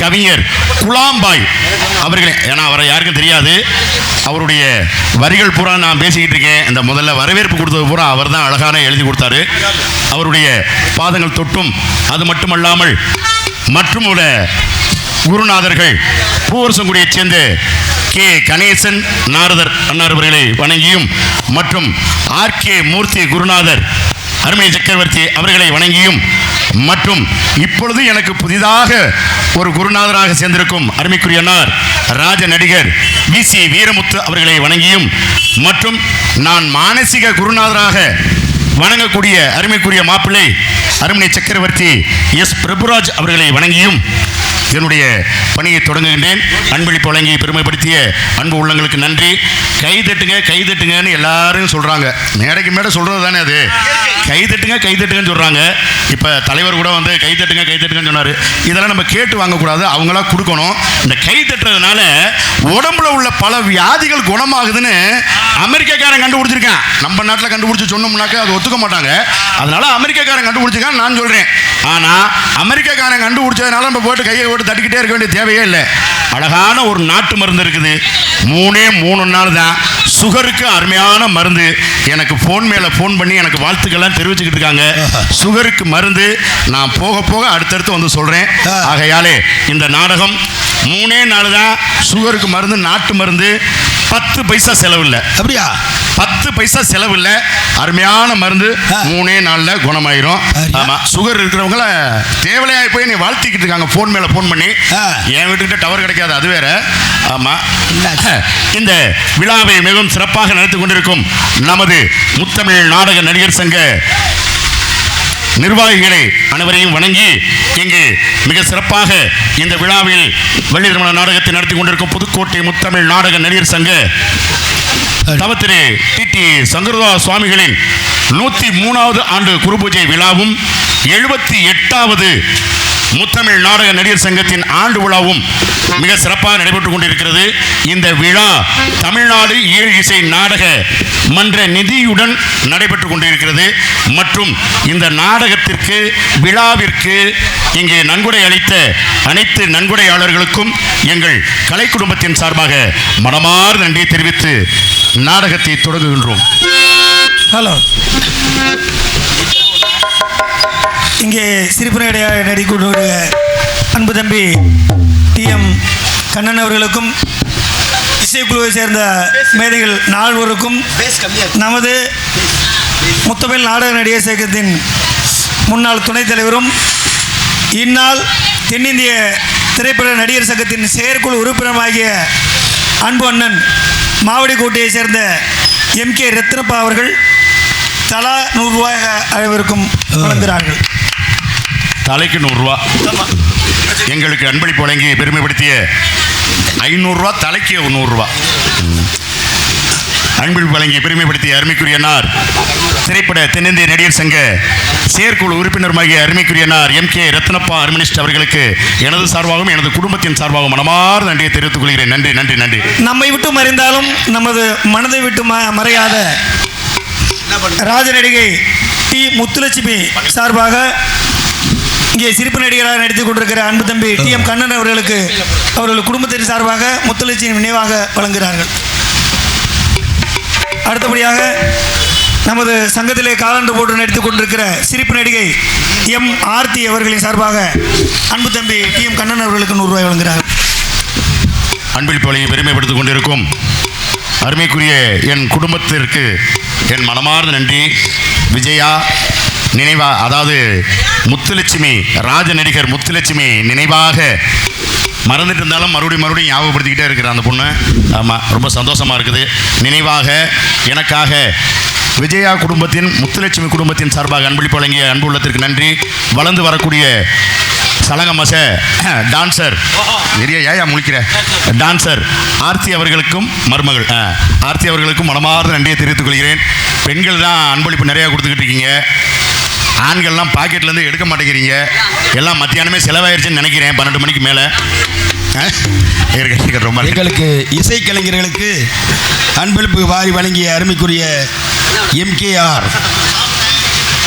கவிஞர் குலாம்பாய் அவர்களை, ஏன்னா அவரை யாருக்கும் தெரியாது, அவருடைய வரிகள் பூரா நான் பேசிக்கிட்டு இருக்கேன். இந்த முதல்ல வரவேற்பு கொடுத்தது பூரா அவர் தான் அழகான எழுதி கொடுத்தாரு. அவருடைய பாதங்கள் தொட்டும், அது மட்டுமல்லாமல் மற்றும் உள்ள குருநாதர்கள் பூவரசங்குடியைச் சேர்ந்த K கணேசன் நாரதர் அன்னார் அவர்களை வணங்கியும் மற்றும் RK மூர்த்தி குருநாதர் அருமை சக்கரவர்த்தி அவர்களை வணங்கியும் மற்றும் இப்பொழுது எனக்கு புதிதாக ஒரு குருநாதராக சேர்ந்திருக்கும் அருமைக்குரிய அன்னார் ராஜ நடிகர் VC வீரமுத்து அவர்களை வணங்கியும் மற்றும் நான் மானசீக குருநாதராக வணங்கக்கூடிய அருமைக்குரிய மாப்பிள்ளை அருமை சக்கரவர்த்தி S பிரபுராஜ் அவர்களை வணங்கியும் என்னுடைய பணியை தொடங்குகின்றேன். அன்பளிப்பு வழங்கி பெருமைப்படுத்திய அன்பு உள்ளங்களுக்கு நன்றி. கைதட்டுங்கன்னு எல்லாரும் சொல்கிறாங்க. மேடைக்கு மேடை சொல்கிறது தானே அது. கைதட்டுங்கன்னு சொல்கிறாங்க. இப்போ தலைவர் கூட வந்து கைதட்டுங்கன்னு சொன்னார். இதெல்லாம் நம்ம கேட்டு வாங்கக்கூடாது, அவங்களா கொடுக்கணும். இந்த கை தட்டுறதுனால உடம்புல உள்ள பல வியாதிகள் குணமாகுதுன்னு அமெரிக்காக்காரன் கண்டுபிடிச்சிருக்கான். நம்ம நாட்டில் கண்டுபிடிச்சி சொன்னோம்னாக்க அது ஒத்துக்க மாட்டாங்க. அதனால அமெரிக்காக்காரன் கண்டுபிடிச்சிருக்கான் நான் சொல்கிறேன். ஆனால் அமெரிக்காக்காரன் கண்டுபிடிச்சதுனால நம்ம போட்டு கையை போட்டு தட்டிக்கிட்டே இருக்க வேண்டிய தேவையே இல்லை. அழகான ஒரு நாட்டு மருந்து இருக்குது. 3 நாள் தான். சுகருக்கு அருமையான மருந்து. எனக்கு ஃபோன் மேலே ஃபோன் பண்ணி எனக்கு வாழ்த்துக்கள்லாம் தெரிவிச்சுக்கிட்டு இருக்காங்க. சுகருக்கு மருந்து நான் போக போக அடுத்தடுத்து வந்து சொல்கிறேன். ஆகையாலே இந்த நாடகம் 3 நாள் தான். சுகருக்கு மருந்து, நாட்டு மருந்து, 10 பைசா செலவில்லை. அப்படியா? 10 பைசா செலவில்லை. அருமையான மருந்து. 3 நாளில் குணமாயிரும். ஆமாம், சுகர் இருக்கிறவங்கள தேவலையாகி போய் நீ வாழ்த்திக்கிட்டு இருக்காங்க ஃபோன் மேலே ஃபோன் பண்ணி. என் வீட்டுக்கிட்ட டவர் கிடைக்காது, அது வேற. ஆமாம், இந்த விழாவை மிகவும் சிறப்பாக நடத்தி கொண்டிருக்கும் நமது முத்தமிழ் நாடக நடிகர் சங்க நிர்வாகிகளை அனைவரையும் வணங்கி இங்கு மிக சிறப்பாக இந்த விழாவில் வெள்ளி திருமண நாடகத்தை நடத்தி கொண்டிருக்கும் புதுக்கோட்டை முத்தமிழ் நாடக நடிகர் சங்க தவத்திரு TT சங்கரதாஸ் சுவாமிகளின் 103வது ஆண்டு குருபூஜை விழாவும் 78வது முத்தமிழ் நாடக நடிகர் சங்கத்தின் ஆண்டு விழாவும் மிக சிறப்பாக நடைபெற்றுக் கொண்டிருக்கிறது. இந்த விழா தமிழ்நாடு ஈழ இசை நாடக மன்ற நிதியுடன் நடைபெற்றுக் கொண்டிருக்கிறது. மற்றும் இந்த நாடகத்திற்கு விழாவிற்கு இங்கே நன்கொடை அளித்த அனைத்து நன்கொடையாளர்களுக்கும் எங்கள் கலை குடும்பத்தின் சார்பாக மனமார்ந்த நன்றியை தெரிவித்து நாடகத்தை தொடங்குகின்றோம். ஹலோ, இங்கே சிரிப்பு நடிகையாக நடிக்கக்கூடிய அன்பு தம்பி TM கண்ணன் அவர்களுக்கும் இசைக்குழுவை சேர்ந்த மேதைகள் நால்வருக்கும் நமது முத்தமிழ் நாடக நடிகர் சங்கத்தின் முன்னாள் துணைத் தலைவரும் இந்நாள் தென்னிந்திய திரைப்பட நடிகர் சங்கத்தின் செயற்குழு உறுப்பினராகிய அன்பு அண்ணன் மாவடிக்கோட்டையை சேர்ந்த MK ரத்னப்பா அவர்கள் தலா 100 ரூபாய் அனைவருக்கும் வழங்குகிறார்கள். தலைக்கு 100 ரூபா எங்களுக்கு அன்பளிப்பு வழங்கி பெருமைப்படுத்திய 500 ரூபா, தலைக்கு 100 ரூபா அன்பளிப்பு வழங்கி பெருமைப்படுத்திய அருமைக்குரியனார் திரைப்பட தென்னிந்திய நடிகர் சங்க செயற்குழு உறுப்பினருமாகிய அருமைக்குரியனார் MK ரத்னப்பா அர்மினிஸ்ட் அவர்களுக்கு எனது சார்பாகவும் எனது குடும்பத்தின் சார்பாகவும் மனமார்ந்த நன்றியை தெரிவித்துக் கொள்கிறேன். நன்றி நன்றி நன்றி. நம்மை விட்டு மறைந்தாலும் நமது மனதை விட்டு மறையாத ராஜ நடிகை T முத்துலட்சுமி சார்பாக இங்கே சிரிப்பு நடிகராக நடித்துக் கொண்டிருக்கிற அன்பு தம்பி TM கண்ணன் அவர்களுக்கு அவர்கள் குடும்பத்தின் சார்பாக முத்துலட்சுமி நினைவாக வழங்குகிறார்கள். அடுத்தபடியாக நமது சங்கத்திலே காலண்டு போட்டு நடித்துக் கொண்டிருக்கிற சிரிப்பு நடிகை M ஆர்த்தி அவர்களின் சார்பாக அன்பு தம்பி TM கண்ணன் அவர்களுக்கு 100 ரூபாய் வழங்குகிறார்கள். அன்பில் பலியை பெருமைப்படுத்திக் கொண்டிருக்கும் அருமைக்குரிய என் குடும்பத்திற்கு என் மனமார்ந்த நன்றி. விஜயா நினைவா, அதாவது முத்துலட்சுமி, ராஜ நடிகர் முத்துலட்சுமி நினைவாக மறந்துட்டு இருந்தாலும் மறுபடியும் ஞாபகப்படுத்திக்கிட்டே இருக்கிற அந்த பொண்ணு. ஆமாம், ரொம்ப சந்தோஷமாக இருக்குது. நினைவாக எனக்காக விஜயா குடும்பத்தின், முத்துலட்சுமி குடும்பத்தின் சார்பாக அன்பளிப்பு வழங்கிய அன்பு உள்ளத்திற்கு நன்றி. வளர்ந்து வரக்கூடிய சலங்கமச டான்சர், நிறைய ஏயா முழிக்கிற டான்சர் ஆர்த்தி அவர்களுக்கும், மருமகள் ஆர்த்தி அவர்களுக்கும் மனமார்ந்த நன்றியை தெரிவித்துக் கொள்கிறேன். பெண்கள் தான் அன்பளிப்பு நிறையா கொடுத்துக்கிட்டு இருக்கீங்க, ஆண்கள்லாம் பாக்கெட்லேருந்து எடுக்க மாட்டேங்கிறீங்க. எல்லாம் மத்தியானமே செலவாயிருச்சுன்னு நினைக்கிறேன், 12 மணிக்கு மேலே. ரொம்ப எங்களுக்கு இசைக்கலைஞர்களுக்கு அன்பளிப்பு வாரி வழங்கிய அருமைக்குரிய எம்கேஆர்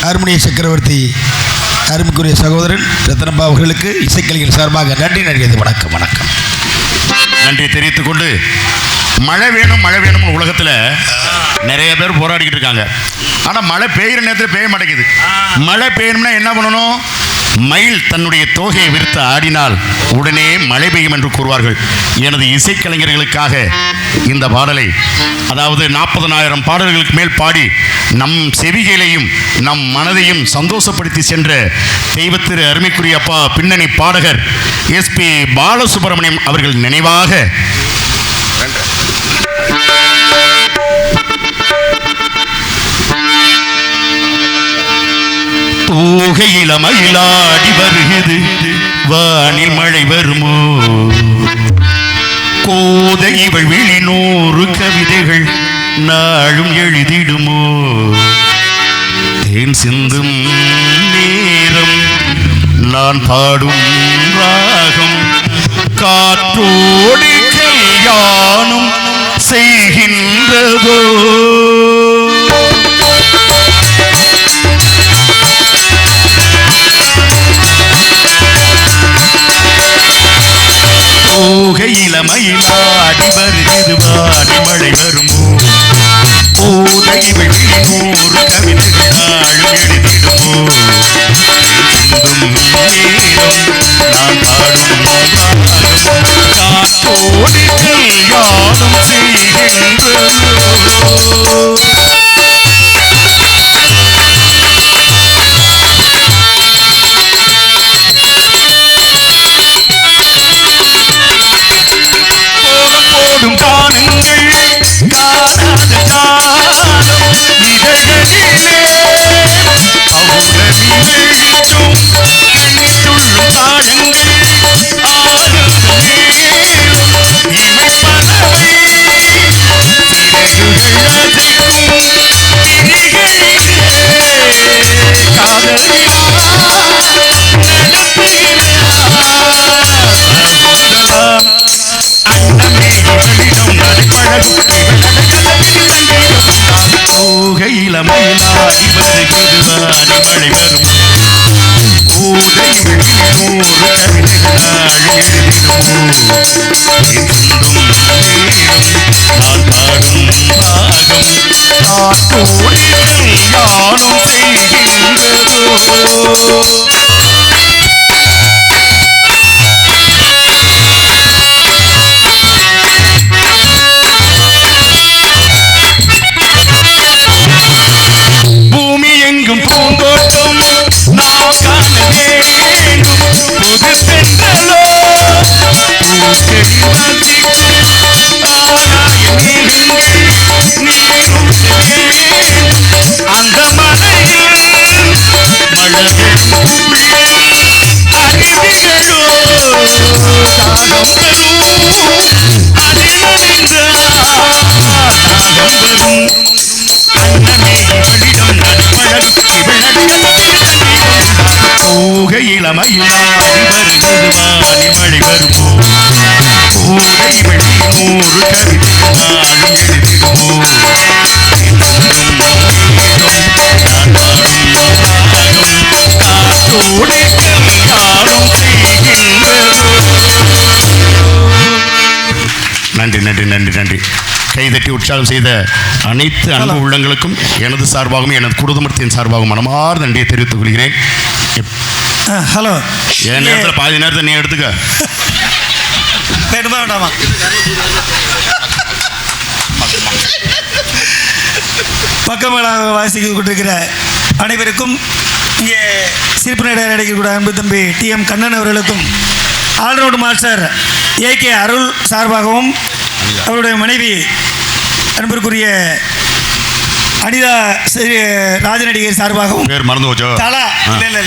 ஹார்மோனிய சக்கரவர்த்தி அருமைக்குரிய சகோதரன் ரத்னப்பா அவர்களுக்கு இசைக்கலைஞர் சார்பாக நன்றி. வணக்கம் வணக்கம் நன்றி தெரிவித்துக் கொண்டு, மழை வேணும்னு உலகத்தில் நிறைய பேர் போராடிக்கிட்டு இருக்காங்க. ஆனால் மழை பெய்கிற நேரத்தில் பெய்ய மாட்டேங்குது. மழை பெய்யணும்னா என்ன பண்ணணும்? மயில் தன்னுடைய தோகையை விரித்து ஆடினால் உடனே மழை பெய்யும் என்று கூறுவார்கள். எனது இசைக்கலைஞர்களுக்காக இந்த பாடலை, அதாவது 40,000 பாடல்களுக்கு மேல் பாடி நம் செவிகளையும் நம் மனதையும் சந்தோஷப்படுத்தி சென்ற தெய்வத்திரு அருமைக்குரிய அப்பா பின்னணி பாடகர் எஸ்பி பாலசுப்ரமணியம் அவர்கள் நினைவாக தோகையில மயிலாடி வருகிறது, வானில் மழை வருமோ, கோதை இவள் விழி 100 கவிதைகள் நாளும் எழுதிடுமோ, தேன் சிந்தும் நேரம் நான் பாடும் ராகம், காற்றோடு கல்யாணம் செய்கின்றதோ, தோகையில மயிலாடி வருகிறது, வாடி மழை வருமோ, கோதை விழி 100 கவிதைகள் நாளும் எழுதிடுமோ, சிந்தும் நேரம் நான் பாடும் காற்றோடு கல்யாணம் செய்கின்றதோ. மயிலாடி வருகிறது, வாடி மழை வரும், கோதை விழி 100 கவிதைகள் நாள் எழுதிடுமோ, நான் பாடும் ராகம் காற்றோடு கல்யாணம் செய்கின்றதோ. மயிலாடி வருகிறது, வாடி மழை வருமோ, கோதை விழி 100 கவிதைகள் நாளும் எழுதிடுமோ, காற்றோடு கல்யாணம் செய்கின்றதோ. நன்றி நன்றி நன்றி நன்றி. கைதட்டி உற்சாகம் செய்த அனைத்து அன்பு உள்ளங்களுக்கும் எனது சார்பாகவும் எனது குடும்பத்தின் சார்பாகவும் மனமார்ந்த நன்றியை தெரிவித்துக் கொள்கிறேன். ஹலோ, என் நேரத்தில் பாதி நேரத்தை நீ எடுத்துக்க. வேணுமா வேண்டாமா? பக்கமேளாக வாசிக்க கொண்டிருக்கிற அனைவருக்கும், இங்கே சிரிப்பு நடிக்கக்கூடிய அன்பு தம்பி TM கண்ணன் அவர்களுக்கும், ஆல்ரவுண்ட் மாஸ்டர் AK அருள் சார்பாகவும், அவருடைய மனைவி அன்பிற்குரிய அனிதா ராஜநடிகர் சார்பாகவும் பேர் மறந்து போச்சோ? தலா இல்லை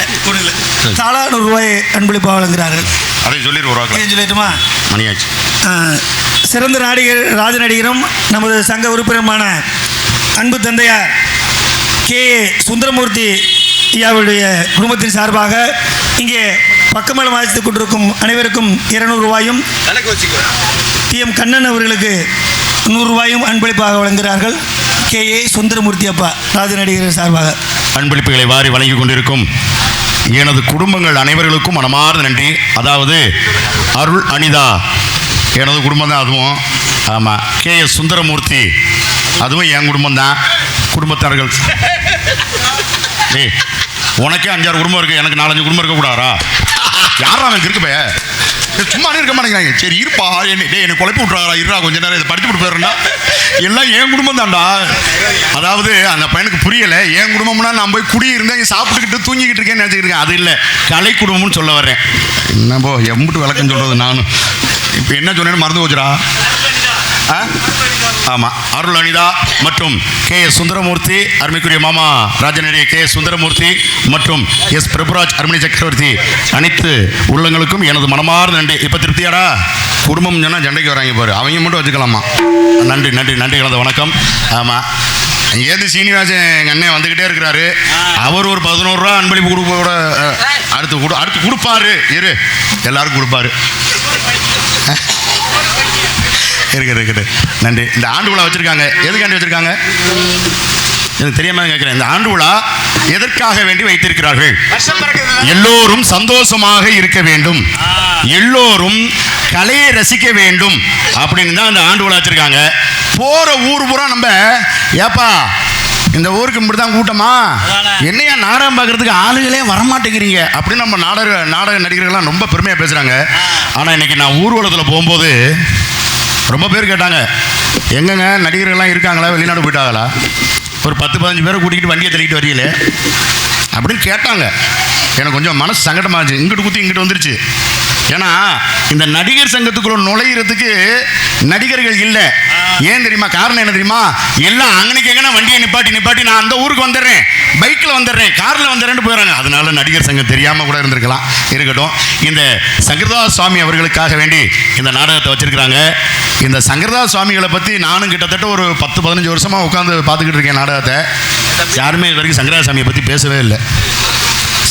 தலா ₹100 அன்பளிப்பாக வழங்குகிறார்கள். அதை சொல்லிட்டுமா? மணியாச்சு. சிறந்த நடிகர் ராஜநடிகரும் நமது சங்க உறுப்பினருமான அன்பு தந்தையார் KA சுந்தரமூர்த்தி ஐயாவுடைய குடும்பத்தின் சார்பாக இங்கே பக்கமேளம் வாசித்துக் கொண்டிருக்கும் அனைவருக்கும் ₹200 TM கண்ணன் அவர்களுக்கு ₹100 அன்பளிப்பாக வழங்குகிறார்கள். KA சுந்தரமூர்த்தி அப்பா ராஜநடிகர் சார்பாக அன்பளிப்புகளை வாரி வழங்கி கொண்டிருக்கும் எனது குடும்பங்கள் அனைவர்களுக்கும் மனமார்ந்த நன்றி. அதாவது அருள் அனிதா எனது குடும்பம் தான், அதுவும் ஆமாம். KS சுந்தரமூர்த்தி அதுவும் என் குடும்பம் தான். குடும்பத்தார்கள் டேய், உனக்கே 5-6 குடும்பம் இருக்குது, எனக்கு 4-5 குடும்பம் இருக்கக்கூடாதா? யாரா அவனுக்கு இருக்குப்பே? சும்மா இருக்க மாட்டேங்கிறாங்க. சரி இருப்பா, என்னை குழப்பி விட்றாரா, இருறா கொஞ்ச நேரம் இதை படிச்சு விட்டு போயிடுறா. எல்லாம் என் குடும்பம் தான்டா. அதாவது அந்த பையனுக்கு புரியலை, என் குடும்பம்னா நான் போய் குடியிருந்தேன் சாப்பிட்டுக்கிட்டு தூங்கிக்கிட்டு இருக்கேன்னு நினச்சிக்கிட்டு இருக்கேன். அது இல்லை, கலை குடும்பம்னு சொல்ல வர்றேன். என்னப்போ எம்பிட்டு விளக்கம் சொல்கிறது நானும். இப்போ என்ன சொன்னேன்னு மறந்து போச்சுடா. ஆமாம், அருள் அனிதா மற்றும் KS சுந்தரமூர்த்தி, அருமைக்குரிய மாமா ராஜநடிகர் KS சுந்தரமூர்த்தி மற்றும் S பிரபுராஜ் அருமணி சக்கரவர்த்தி, அனைத்து உள்ளங்களுக்கும் எனது மனமார்ந்த நன்றி. இப்போ திருப்தியாடா? குடும்பம் சொன்னால் ஜண்டைக்கு வராங்க பாரு, அவங்க மட்டும் வச்சுக்கலாமா? நன்றி நன்றி நன்றி கலந்த வணக்கம். ஆமாம், ஏது சீனிவாசன் எங்கள் அண்ணன் வந்துக்கிட்டே இருக்கிறாரு. அவர் ஒரு ₹11 அன்பளிப்பு கொடுப்போட அடுத்து கொடுப்பாரு. எல்லாருக்கும் கொடுப்பாரு. இருக்குது நன்றி. இந்த ஆண்டு விழா வச்சுருக்காங்க, எதுக்காண்டி வச்சுருக்காங்க எனக்கு தெரியாம கேட்குறேன். இந்த ஆண்டு விழா எதற்காக வேண்டி வைத்திருக்கிறார்கள்? எல்லோரும் சந்தோஷமாக இருக்க வேண்டும், எல்லோரும் கலையை ரசிக்க வேண்டும் அப்படின்னு தான் இந்த ஆண்டு விழா வச்சுருக்காங்க. போகிற ஊர் பூரா நம்ம ஏப்பா இந்த ஊருக்கு இப்படி தான் கூட்டமா, என்னையா நாடகம் பார்க்குறதுக்கு ஆளுகளே வரமாட்டேங்கிறீங்க அப்படின்னு நம்ம நாடக நடிகர்கள்லாம் ரொம்ப பெருமையாக பேசுகிறாங்க. ஆனால் இன்றைக்கி நான் ஊர்வலத்தில் போகும்போது ரொம்ப பேர் கேட்டாங்க, எங்கங்க நடிகர்கள்லாம் இருக்காங்களா, வெளிநாடு போயிட்டாங்களா, ஒரு 10-15 பேரை கூட்டிகிட்டு வண்டியை தள்ளிட்டு வரீங்களே அப்படின்னு கேட்டாங்க. எனக்கு கொஞ்சம் மனசு சங்கடமாக இருந்துச்சு. இங்கிட்டு குத்தி இங்கிட்டு வந்துருச்சு. ஏன்னா இந்த நடிகர் சங்கத்துக்குள்ள நுழையிறதுக்கு நடிகர்கள் இல்லை. ஏன் தெரியுமா? காரணம் என்ன தெரியுமா? எல்லாம் அங்கனைக்கு எங்கன்னா வண்டியை நிப்பாட்டி நான் அந்த ஊருக்கு வந்துடுறேன், பைக்கில் வந்துடுறேன், காரில் வந்துடுறேன்னு போயிடறாங்க. அதனால நடிகர் சங்கம் தெரியாமல் கூட இருந்திருக்கலாம். இருக்கட்டும், இந்த சங்கரதாஸ் சுவாமி அவர்களுக்காக வேண்டி இந்த நாடகத்தை வச்சிருக்கிறாங்க. இந்த சங்கரதாஸ் சுவாமிகளை பற்றி நானும் கிட்டத்தட்ட ஒரு 10-15 வருஷமாக உட்காந்து பார்த்துக்கிட்டு இருக்கேன் நாடகத்தை. யாருமே இது வரைக்கும் சங்கரதாஸ் சாமியை பற்றி பேசவே இல்லை.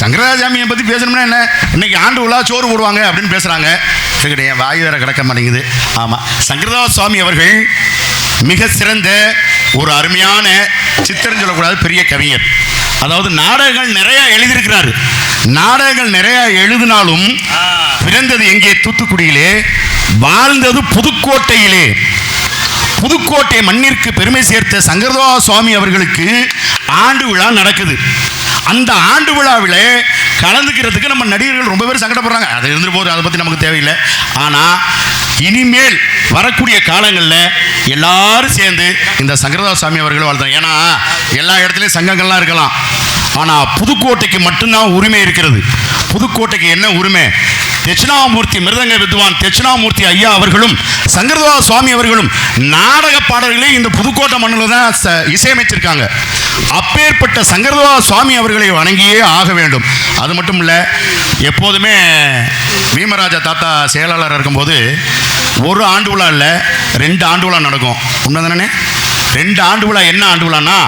சங்கரதாசாமியை பற்றி பேசணும்னா என்ன, இன்னைக்கு ஆண்டு விழா சோறு போடுவாங்க அப்படின்னு பேசுகிறாங்க. சரிக்கிட்ட என் வாய் வேற கிடக்க மாட்டேங்குது. ஆமாம், சங்கரதாஸ் சுவாமி அவர்கள் மிக சிறந்த ஒரு அருமையான சித்திரம் சொல்லக்கூடாது பெரிய கவிஞர். அதாவது நாடகங்கள் நிறைய எழுதியிருக்கிறாரு. நாடகங்கள் நிறைய எழுதினாலும் பிறந்தது எங்கே? தூத்துக்குடியிலே, வாழ்ந்தது புதுக்கோட்டையிலே. புதுக்கோட்டை மண்ணிற்கு பெருமை சேர்த்த சங்கரதாஸ் சுவாமி அவர்களுக்கு ஆண்டு விழா நடக்குது. அந்த ஆண்டு விழாவில் கலந்துக்கிறதுக்கு நம்ம நடிகர்கள் ரொம்ப பேர் சங்கடப்படுறாங்க. அது இருந்துட்டு போது, அதை பற்றி நமக்கு தேவையில்லை. ஆனால் இனிமேல் வரக்கூடிய காலங்களில் எல்லாரும் சேர்ந்து இந்த சங்கரதாஸ் சுவாமி அவர்கள் வாழ்த்தாங்க. ஏன்னா எல்லா இடத்துலையும் சங்கங்கள்லாம் இருக்கலாம், ஆனால் புதுக்கோட்டைக்கு மட்டும்தான் உரிமை இருக்கிறது. புதுக்கோட்டைக்கு என்ன உரிமை? தட்சிணாமூர்த்தி மிருதங்க வித்வான் தட்சிணாமூர்த்தி ஐயா அவர்களும் சங்கரதாஸ் சுவாமி அவர்களும் நாடக பாடல்களே இந்த புதுக்கோட்டை மண்ணில் தான் இசையமைச்சிருக்காங்க. அப்பேற்பட்ட சங்கரதாஸ் சுவாமி அவர்களை வணங்கியே ஆக வேண்டும். அது மட்டும் இல்லை, எப்போதுமே பீமராஜா தாத்தா செயலாளர் இருக்கும்போது ஒரு ஆண்டு விழா இல்லை, 2 ஆண்டு விழா நடக்கும். உண்மை தானே? 2 ஆண்டு விழா. என்ன ஆண்டு விழான்னா,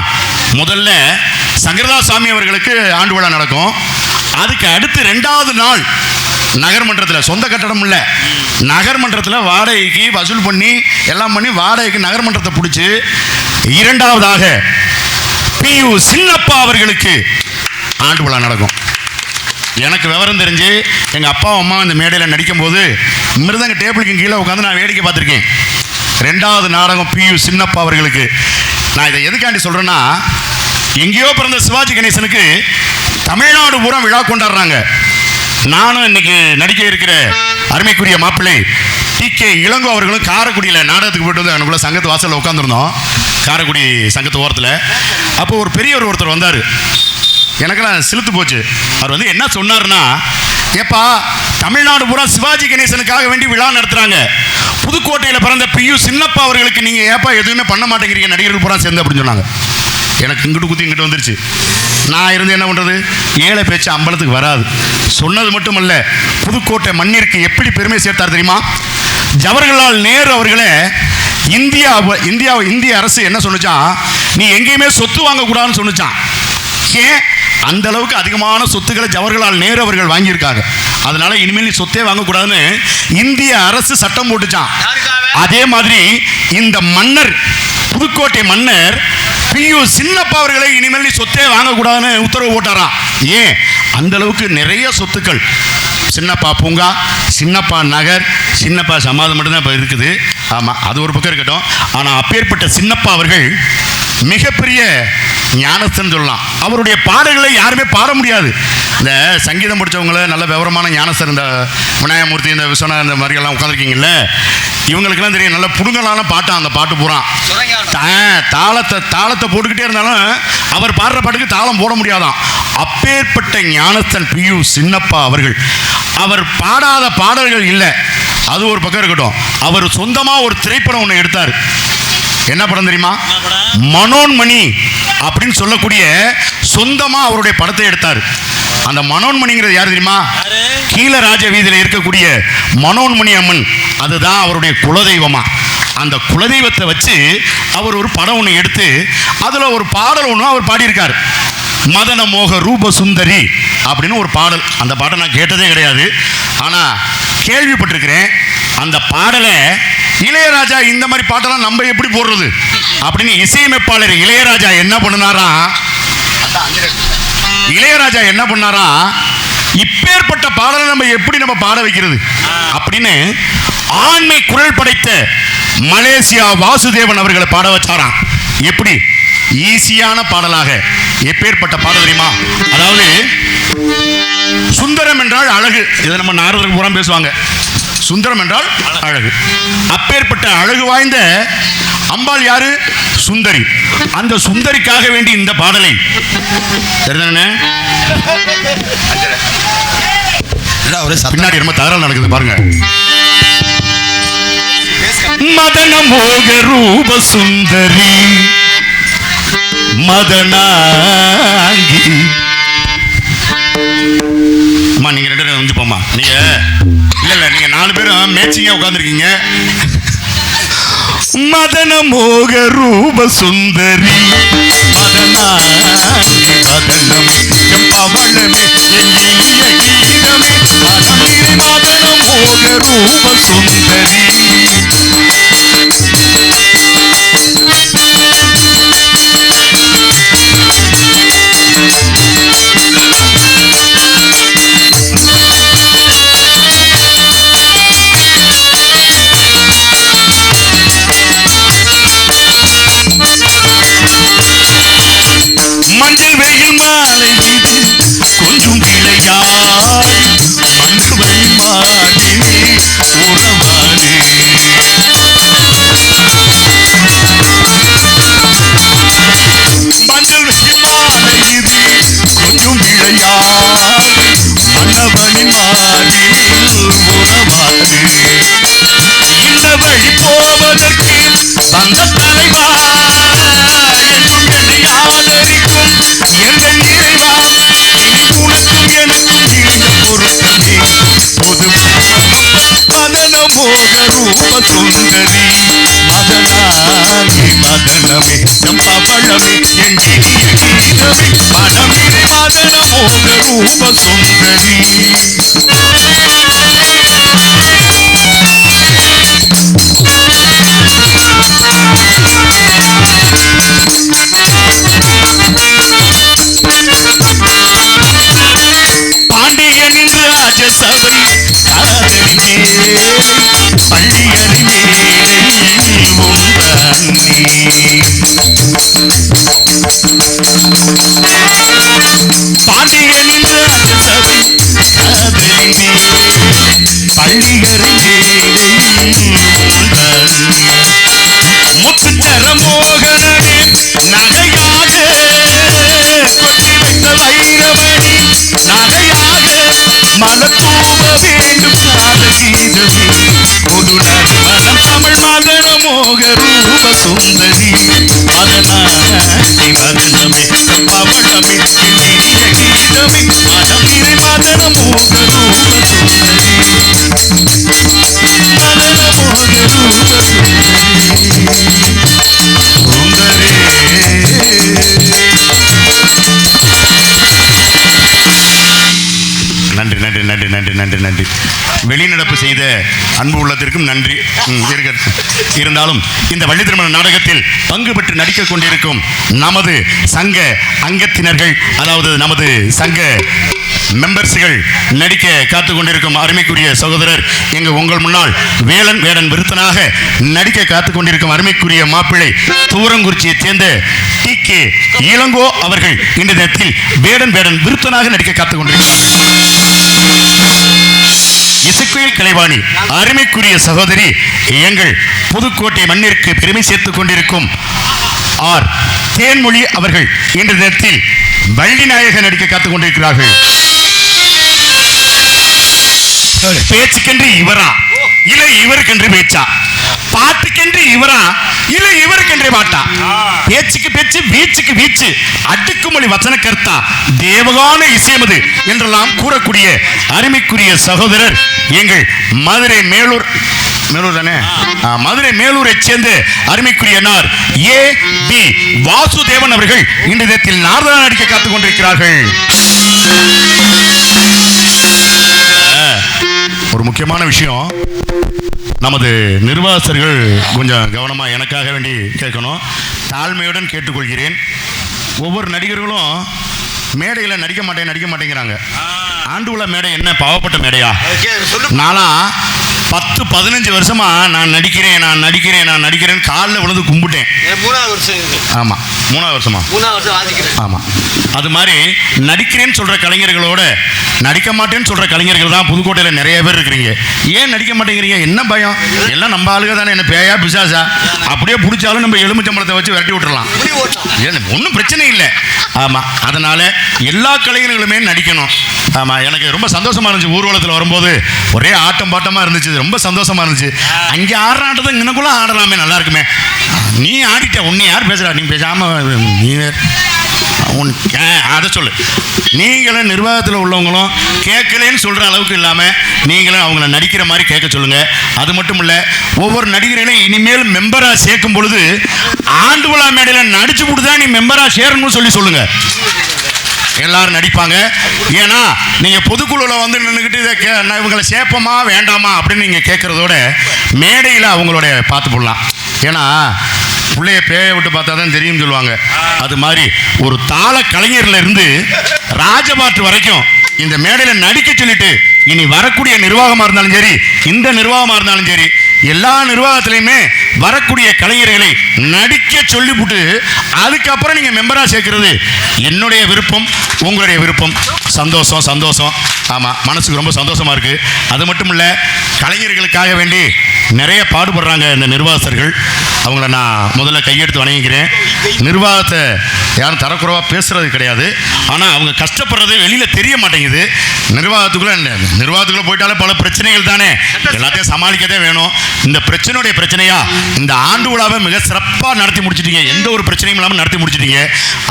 முதல்ல சங்கரதாஸ் சுவாமி அவர்களுக்கு ஆண்டு விழா நடக்கும். அதுக்கு அடுத்து 2வது நாள் நகர்மன்றத்தில், சொந்த கட்டடம் இல்லை, நகர்மன்றத்தில் வாடகைக்கு வசூல் பண்ணி எல்லாம் பண்ணி வாடகைக்கு நகர்மன்றத்தை பிடிச்சி 2வதாக PU சின்னப்பா அவர்களுக்கு ஆண்டு விழா நடக்கும். எனக்கு விவரம் தெரிஞ்சு எங்கள் அப்பா அம்மா இந்த மேடையில் நடிக்கும்போது மிருதங்க டேபிளுக்கு கீழே உட்காந்து நான் வேடிக்கை பார்த்துருக்கேன். 2வது நாடகம் PU சின்னப்பா அவர்களுக்கு. நான் இதை எதுக்காண்டி சொல்கிறேன்னா, எங்கேயோ பிறந்த சிவாஜி கணேசனுக்கு தமிழ்நாடு பூரா விழா கொண்டாடுறாங்க. நானும் இன்னைக்கு நடிக்க இருக்கிற அருமைக்குரிய மாப்பிள்ளை டி.கே. இளங்கோ அவர்களும் காரைக்குடியில் நாடகத்துக்கு போயிட்டு வந்து எனக்குள்ள சங்கத்து வாசலில் உட்காந்துருந்தோம், காரைக்குடி சங்கத்து ஓரத்தில். அப்போ ஒரு பெரியவர் ஒருத்தர் வந்தார், எனக்கெல்லாம் சிலுத்து போச்சு. அவர் வந்து என்ன சொன்னார்னா, ஏப்பா தமிழ்நாடு பூரா சிவாஜி கணேசனுக்காக வேண்டி விழா நடத்துகிறாங்க, புதுக்கோட்டையில் பிறந்த பி.யு. சின்னப்பா அவர்களுக்கு நீங்கள் ஏப்பா எதுவுமே பண்ண மாட்டேங்கிறீங்க நடிகர்கள் பூரா சேர்ந்து அப்படின்னு சொன்னாங்க. எனக்கு இங்கிட்டு குத்தி இங்கிட்டு வந்துருச்சு. நான் இருந்து என்ன பண்ணுறது, ஏழை பேச்சு அம்பலத்துக்கு வராது. சொன்னது மட்டுமல்ல, புதுக்கோட்டை மண்ணிற்கு எப்படி பெருமை சேர்த்தார் தெரியுமா? ஜவஹர்லால் நேரு அவர்களே இந்திய அரசு என்ன சொன்னுச்சான், நீ எங்கேயுமே சொத்து வாங்கக்கூடாதுன்னு சொன்னுச்சான். ஏன்? அந்த அளவுக்கு அதிகமான சொத்துக்களை ஜவஹர்லால் நேரு அவர்கள் வாங்கியிருக்காங்க. அதனால இனிமேல் நீ சொத்தே வாங்கக்கூடாதுன்னு இந்திய அரசு சட்டம் போட்டுச்சான். அதே மாதிரி இந்த மன்னர், புதுக்கோட்டை மன்னர் பி.யு. சின்னப்பா அவர்களை இனிமேல் நீ சொத்தே வாங்கக்கூடாதுன்னு உத்தரவு போட்டாராம். ஏன்? அந்த அளவுக்கு நிறைய சொத்துக்கள், சின்னப்பா பூங்கா, சின்னப்பா நகர், சின்னப்பா சமாதம் மட்டும்தான் இப்போ இருக்குது. ஆமாம், அது ஒரு பக்கம் இருக்கட்டும். ஆனால் அப்பேற்பட்ட சின்னப்பா அவர்கள் மிகப்பெரிய ஞானஸ்தன் சொல்லலாம். அவருடைய பாடல்களை யாருமே பாட முடியாது. இந்த சங்கீதம் படித்தவங்கள நல்ல விவரமான ஞானஸ்தர், இந்த விநாயகமூர்த்தி, இந்த விஸ்வநாதன், இந்த மாதிரியெல்லாம் உட்காந்துருக்கீங்கல்ல, இவங்களுக்கெல்லாம் தெரியும். நல்ல புடுங்கலான பாட்டு, அந்த பாட்டு பூரா தாளத்தை போட்டுக்கிட்டே இருந்தாலும் அவர் பாடுற பாட்டுக்கு தாளம் போட முடியாதான். அப்பேற்பட்ட ஞானஸ்தன் பி.யு. சின்னப்பா அவர்கள், அவர் பாடாத பாடல்கள் இல்லை. அது ஒரு பக்கம் இருக்கட்டும். அவர் சொந்தமாக ஒரு திரைப்படம் ஒன்று எடுத்தார். என்ன படம் தெரியுமா? மனோன்மணி அப்படின்னு சொல்லக்கூடிய சொந்தமா அவருடைய படத்தை எடுத்தார். அந்த மனோன்மணிங்கிறது யார் தெரியுமா? கீழராஜ வீதியில் இருக்கக்கூடிய மனோன்மணி அம்மன், அதுதான் அவருடைய குலதெய்வமா. அந்த குலதெய்வத்தை வச்சு அவர் ஒரு படம் ஒன்று எடுத்து அதுல ஒரு பாடல் ஒன்று அவர் பாடியிருக்கார். மதன மோக ரூப சுந்தரி அப்படின்னு ஒரு பாடல். அந்த பாட்டை நான் கேட்டதே கிடையாது, ஆனா கேள்விப்பட்டிருக்கிறேன். அந்த பாடலை இளையராஜா இந்த மாதிரி பாட்டெல்லாம் நம்ம எப்படி போடுறது அப்படின்னு இசையமைப்பாளர் இளையராஜா என்ன பண்ணாரா, இப்பேற்பட்ட பாடலை நம்ம எப்படி பாட வைக்கிறது அப்படின்னு ஆண்மை குரல் படைத்த மலேசியா வாசுதேவன் அவர்களை பாட வச்சாராம். எப்படி ஈஸியான பாடலாக. எப்பேற்பட்ட பாடல் தெரியுமா? அதாவது சுந்தரம் என்றால் அழகு, இதை நம்ம நாரதர்கள் பூரா பேசுவாங்க. சுந்தரம் என்றால் அழகு. அப்பேற்பட்ட அழகு வாய்ந்த அம்பாள் யாரு? சுந்தரி. அந்த சுந்தரிக்காக வேண்டி இந்த பாடலை பின்னாடி ரொம்ப தகராறு நடக்குது பாருங்க. மதன மோக ரூப சுந்தரி மதனாங்கி. அம்மா நீங்க 2 பேரும் வந்து போமா, நீங்க இல்ல நீங்க 4 பேரும் மேட்சிங்கா உட்கார்ந்துருக்கீங்க. மதன மோக ரூப சுந்தரி மதனாங்கி மதனம் பவளமே எண்ணிய கீதமே மனமிரு மதன மோக ரூப சுந்தரி. மஞ்சள் வெயில் மாலை இது கொஞ்சம் விளையாடி மண்டபை மாடினே உறவாடி. மஞ்சள் வெயில் மாலை இது கொஞ்சம் விளையாடி மண்டபை மாடினில் உறவாடி. இந்த வழி போவதற்கு வந்த தலைவா என்றும் என்னை ஆதரிக்கும் எங்கள் நிறைவா. இனி உனக்கும் எனக்கும் நீண்ட பொருத்தமே பொது மதன மோக ரூப சுந்தரி மதனாகி மதனமே பவளமே என் இனிய கீதமே மனமிரு மதன மோக ரூப சுந்தரி. பாண்டியன் இன்று ராஜசபை காதலி மேலை பள்ளியறி மேலை உண்டானே. பாண்டியன் இன்று ராஜசபை காதலி மேலை பள்ளியறி மேலை மோக ரூப சுந்தரி மதனமே பவளமே இனிய கீதமே மனமிரு மதன மோக ரூப சுந்தரி மதன மோக ரூப சுந்தரி நன்றி நன்றி நன்றி நன்றி நன்றி நன்றி வெளிநடப்பு செய்த அன்பு உள்ளத்திற்கும் நன்றி. இருந்தாலும் இந்த வள்ளி திருமண நாடகத்தில் பங்கு பெற்று நடிக்க கொண்டிருக்கும் நமது சங்க அங்கத்தினர்கள், அதாவது நமது சங்க மெம்பர்ஸ்கள் நடிக்க காத்து கொண்டிருக்கும் அருமைக்குரிய சகோதரர் உங்கள் முன்னால் வேலன் வேடன் விருத்தனாக நடிக்க காத்து கொண்டிருக்கும் அருமைக்குரிய மாப்பிள்ளை தூரங்குறிச்சியைச் சேர்ந்த TK இளங்கோ அவர்கள் இந்த நேரத்தில் வேடன் வேடன் விருத்தனாக நடிக்க காத்து கொண்டிருக்கிறார். இசைக்குயில் கலைவாணி அருமைக்குரிய சகோதரி எங்கள் புதுக்கோட்டை மண்ணிற்கு பெருமை சேர்த்துக் கொண்டிருக்கும் ஆர் தேன்மொழி அவர்கள் இன்று நேரத்தில் வள்ளி நாயக நடிக்க காத்துக் கொண்டிருக்கிறார்கள். பேச்சுக்கென்று இவரா இல்லை இவருக்கென்று பேச்சா, பாட்டுக்கென்று இவரா இல்லை இவருக்கென்றே பாட்டா, பேச்சுக்கு பேச்சு வீச்சுக்கு வீச்சு அடுக்குமொழி வச்சன கர்த்தா தேவகான இசையமது என்றெல்லாம் கூறக்கூடிய அருமைக்குரிய சகோதரர் எங்கள் மதுரை மேலூர் தானே மதுரை மேலூரை சேர்ந்த அருமைக்குரிய நார் AB வாசுதேவன் அவர்கள் இந்த நேரத்தில் நாரதா நடிக்க காத்துக் கொண்டிருக்கிறார்கள். ஒரு முக்கியமான விஷயம், நமது நிர்வாகஸ்தர்கள் கொஞ்சம் கவனமாக எனக்காக வேண்டி கேட்கணும், தாழ்மையுடன் கேட்டுக்கொள்கிறேன். ஒவ்வொரு நடிகர்களும் மேடையில் நடிக்க மாட்டேங்கிறாங்க. ஆண்டு விழா மேடை என்ன பாவப்பட்ட மேடையா? நான்லாம் 10-15 வருஷமா நான் நடிக்கிறேன் காலில் விழுந்து கும்பிட்டேன். ஆமாம் 3வது வருஷமா? ஆமாம். அது மாதிரி நடிக்கிறேன்னு சொல்கிற கலைஞர்களோட நடிக்க மாட்டேன்னு சொல்கிற கலைஞர்கள் தான் புதுக்கோட்டையில் நிறைய பேர் இருக்கிறீங்க. ஏன் நடிக்க மாட்டேங்கிறீங்க? என்ன பயம்? எல்லாம் நம்ம ஆளுக தானே, என்ன பேயா பிசாசா? அப்படியே பிடிச்சாலும் நம்ம எலுமிச்சம்பழத்தை வச்சு விரட்டி விட்டுறலாம், ஒன்றும் பிரச்சனை இல்லை. ஆமாம், அதனால் எல்லா கலைஞர்களுமே நடிக்கணும். ஆமாம், எனக்கு ரொம்ப சந்தோஷமாக இருந்துச்சு. ஊர்வலத்தில் வரும்போது ஒரே ஆட்டம் பாட்டமாக இருந்துச்சு, ரொம்ப சந்தோஷமாக இருந்துச்சு. அங்கே ஆடுற ஆட்டத்தை இங்கனக்குள்ளே ஆடலாமே, நல்லா இருக்குமே. நீ ஆடிட்ட, உன்னை யார் பேசுகிறா? நீ பேசாமல் நீ அதை சொல்லு. நீங்களும் நிர்வாகத்தில் உள்ளவங்களும் கேட்கலன்னு சொல்கிற அளவுக்கு இல்லாமல் நீங்களும் அவங்கள நடிக்கிற மாதிரி கேட்க சொல்லுங்கள். அது மட்டும் இல்லை, ஒவ்வொரு நடிகர்களையும் இனிமேல் மெம்பராக சேர்க்கும் பொழுது ஆண்டு விழா மேடையில் நடிச்சு கொடுத்தா நீ மெம்பராக சேரணும்னு சொல்லுங்கள். எல்லாரும் நடிப்பாங்க. ஏன்னா நீங்கள் பொதுக்குழுவில் வந்து நின்றுக்கிட்டு இவங்களை சேர்ப்போமா வேண்டாமா அப்படின்னு நீங்கள் கேட்குறதோட மேடையில் அவங்களோட பார்த்து போடலாம். ஏன்னா பிள்ளைய பேய விட்டு பார்த்தா தான் தெரியும்னு சொல்லுவாங்க. அது மாதிரி ஒரு தாள கலைஞர்ல இருந்து ராஜபாட்டு வரைக்கும் இந்த மேடையில் நடிக்க சொல்லிட்டு இனி வரக்கூடிய நிர்வாகமாக இருந்தாலும் சரி, இந்த நிர்வாகமாக இருந்தாலும் சரி, எல்லா நிர்வாகத்திலையுமே வரக்கூடிய கலைஞர்களை நடிக்க சொல்லிவிட்டு அதுக்கப்புறம் நீங்கள் மெம்பராக சேர்க்கிறது என்னுடைய விருப்பம், உங்களுடைய விருப்பம். சந்தோஷம். ஆமாம், மனசுக்கு ரொம்ப சந்தோஷமாக இருக்குது. அது மட்டும் இல்லை, கலைஞர்களுக்காக வேண்டி நிறைய பாடுபடுறாங்க இந்த நிர்வாகஸ்தர்கள். அவங்கள நான் முதல்ல கையெடுத்து வணங்கிக்கிறேன். நிர்வாகத்தை யாரும் தரக்குறைவாக பேசுகிறது கிடையாது. ஆனால் அவங்க கஷ்டப்படுறது வெளியில் தெரிய மாட்டேங்குது. நிர்வாகத்துக்குள்ளே போயிட்டாலே பல பிரச்சனைகள் தானே, எல்லாத்தையும் சமாளிக்கதே வேணும். இந்த பிரச்சனையா இந்த ஆண்டு விழாவை மிக சிறப்பாக நடத்தி முடிச்சிட்டீங்க, எந்த ஒரு பிரச்சனையும் இல்லாமல் நடத்தி முடிச்சிட்டீங்க.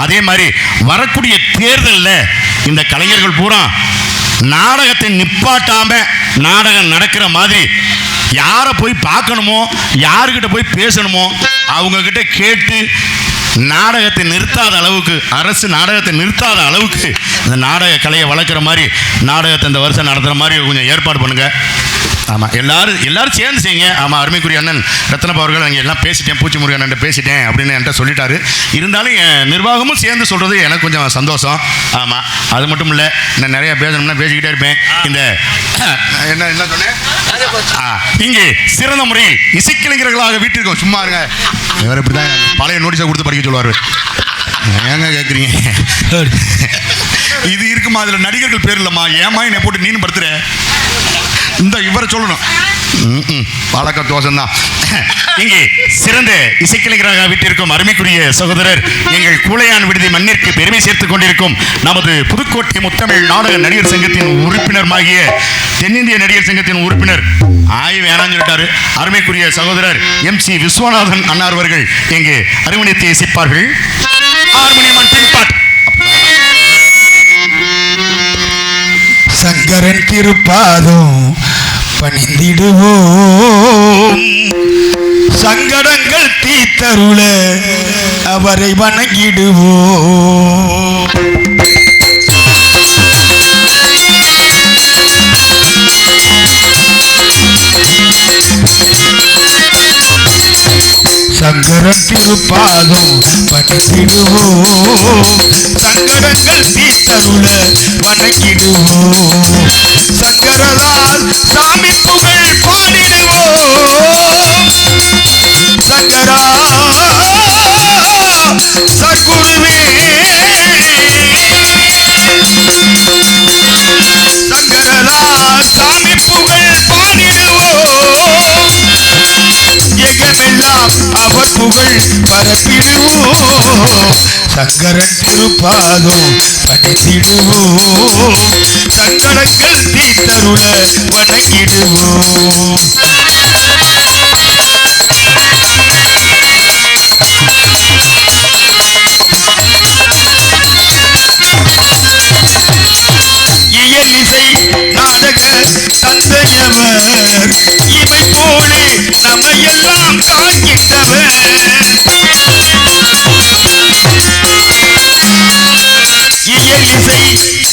அதே மாதிரி வரக்கூடிய தேர்தலில் இந்த கலைஞர்கள் பூரா நாடகத்தை நிப்பாட்டாம நாடகம் நடக்கிற மாதிரி யாரை போய் பார்க்கணுமோ, யாருக்கிட்ட போய் பேசணுமோ அவங்கக்கிட்ட கேட்டு நாடகத்தை நிறுத்தாத அளவுக்கு, அரசு நாடகத்தை நிறுத்தாத அளவுக்கு இந்த நாடக கலையை வளர்க்குற மாதிரி நாடகத்தை இந்த வருஷம் நடத்துகிற மாதிரி கொஞ்சம் ஏற்பாடு பண்ணுங்கள். ஆமாம், எல்லாரும் சேர்ந்து செய்யுங்க. ஆமாம், அருமைக்குரிய அண்ணன் ரத்னப்பா அவர்கள் அங்கே எல்லாம் பேசிட்டேன், பூச்சிமுருகன் அண்ணன் பேசிட்டேன் அப்படின்னு என்கிட்ட சொல்லிட்டாரு. இருந்தாலும் என் நிர்வாகமும் சேர்ந்து சொல்கிறது எனக்கு கொஞ்சம் சந்தோஷம். ஆமாம், அது மட்டும் இல்லை, நான் நிறையா பேசணும்னா பேசிக்கிட்டே இருப்பேன். இந்த என்ன சொன்னேன், இங்கே சிறந்த முறையில் இசைக்கலைஞர்களாக வீட்டிற்கும் சும்மா இருங்க. இவர் இப்படி தான் பழைய நோட்டீஸை கொடுத்து படிக்க சொல்லுவார். ஏங்க கேட்குறீங்க? இது இருக்குமா, அதில் நடிகர்கள் பேர் இல்லைம்மா, ஏமா என்னை போட்டு நீனு படுத்துற, இந்த இவரை சொல்லணும். பாலக்கா தோசம் தான். இங்கே சிறந்த இசைக்கலைஞராக வீட்டிற்கும் அருமைக்குரிய சகோதரர் எங்கள் கூளையான் விடுதி மண்ணிற்கு பெருமை சேர்த்துக் கொண்டிருக்கும் நமது புதுக்கோட்டை முத்தமிழ் நாடக நடிகர் சங்கத்தின் உறுப்பினருமாகிய தென்னிந்திய நடிகர் சங்கத்தின் உறுப்பினர் வேணான்னு சொல்லிட்டாரு அருமைக்குரிய சகோதரர் MC விஸ்வநாதன் அன்னார் அவர்கள் இங்கு அருமணியத்தை இசைப்பார்கள். ஹார்மோனியம் பின்பாட் சங்கரன் திருப்பாதம் பணிந்திடுவோம், சங்கடங்கள் தீத்தருள அவரை வணங்கிடுவோம். சங்கரன் திருப்பாதம் பணிந்திடுவோம், சங்கடங்கள் தீத்தருள வணங்கிடுவோம். சங்கரதால் சாமி புகழ் பாடிடுவோம். சங்கரா சர்க்குருவே, சங்கரதால் சாமி புகழ் பாடிடுவோம். எங்கமெல்லாம் அவர் புகழ் பரப்பிடுவோம். சங்கரன் திருப்பாதம் பணிந்திடுவோம், சங்கடங்கள் தீத்தருள வணங்கிடுவோம். இயலிசை நாடக தந்தையவர், இவை போலே நம்மையெல்லாம் காக்கின்றவர். இயலிசை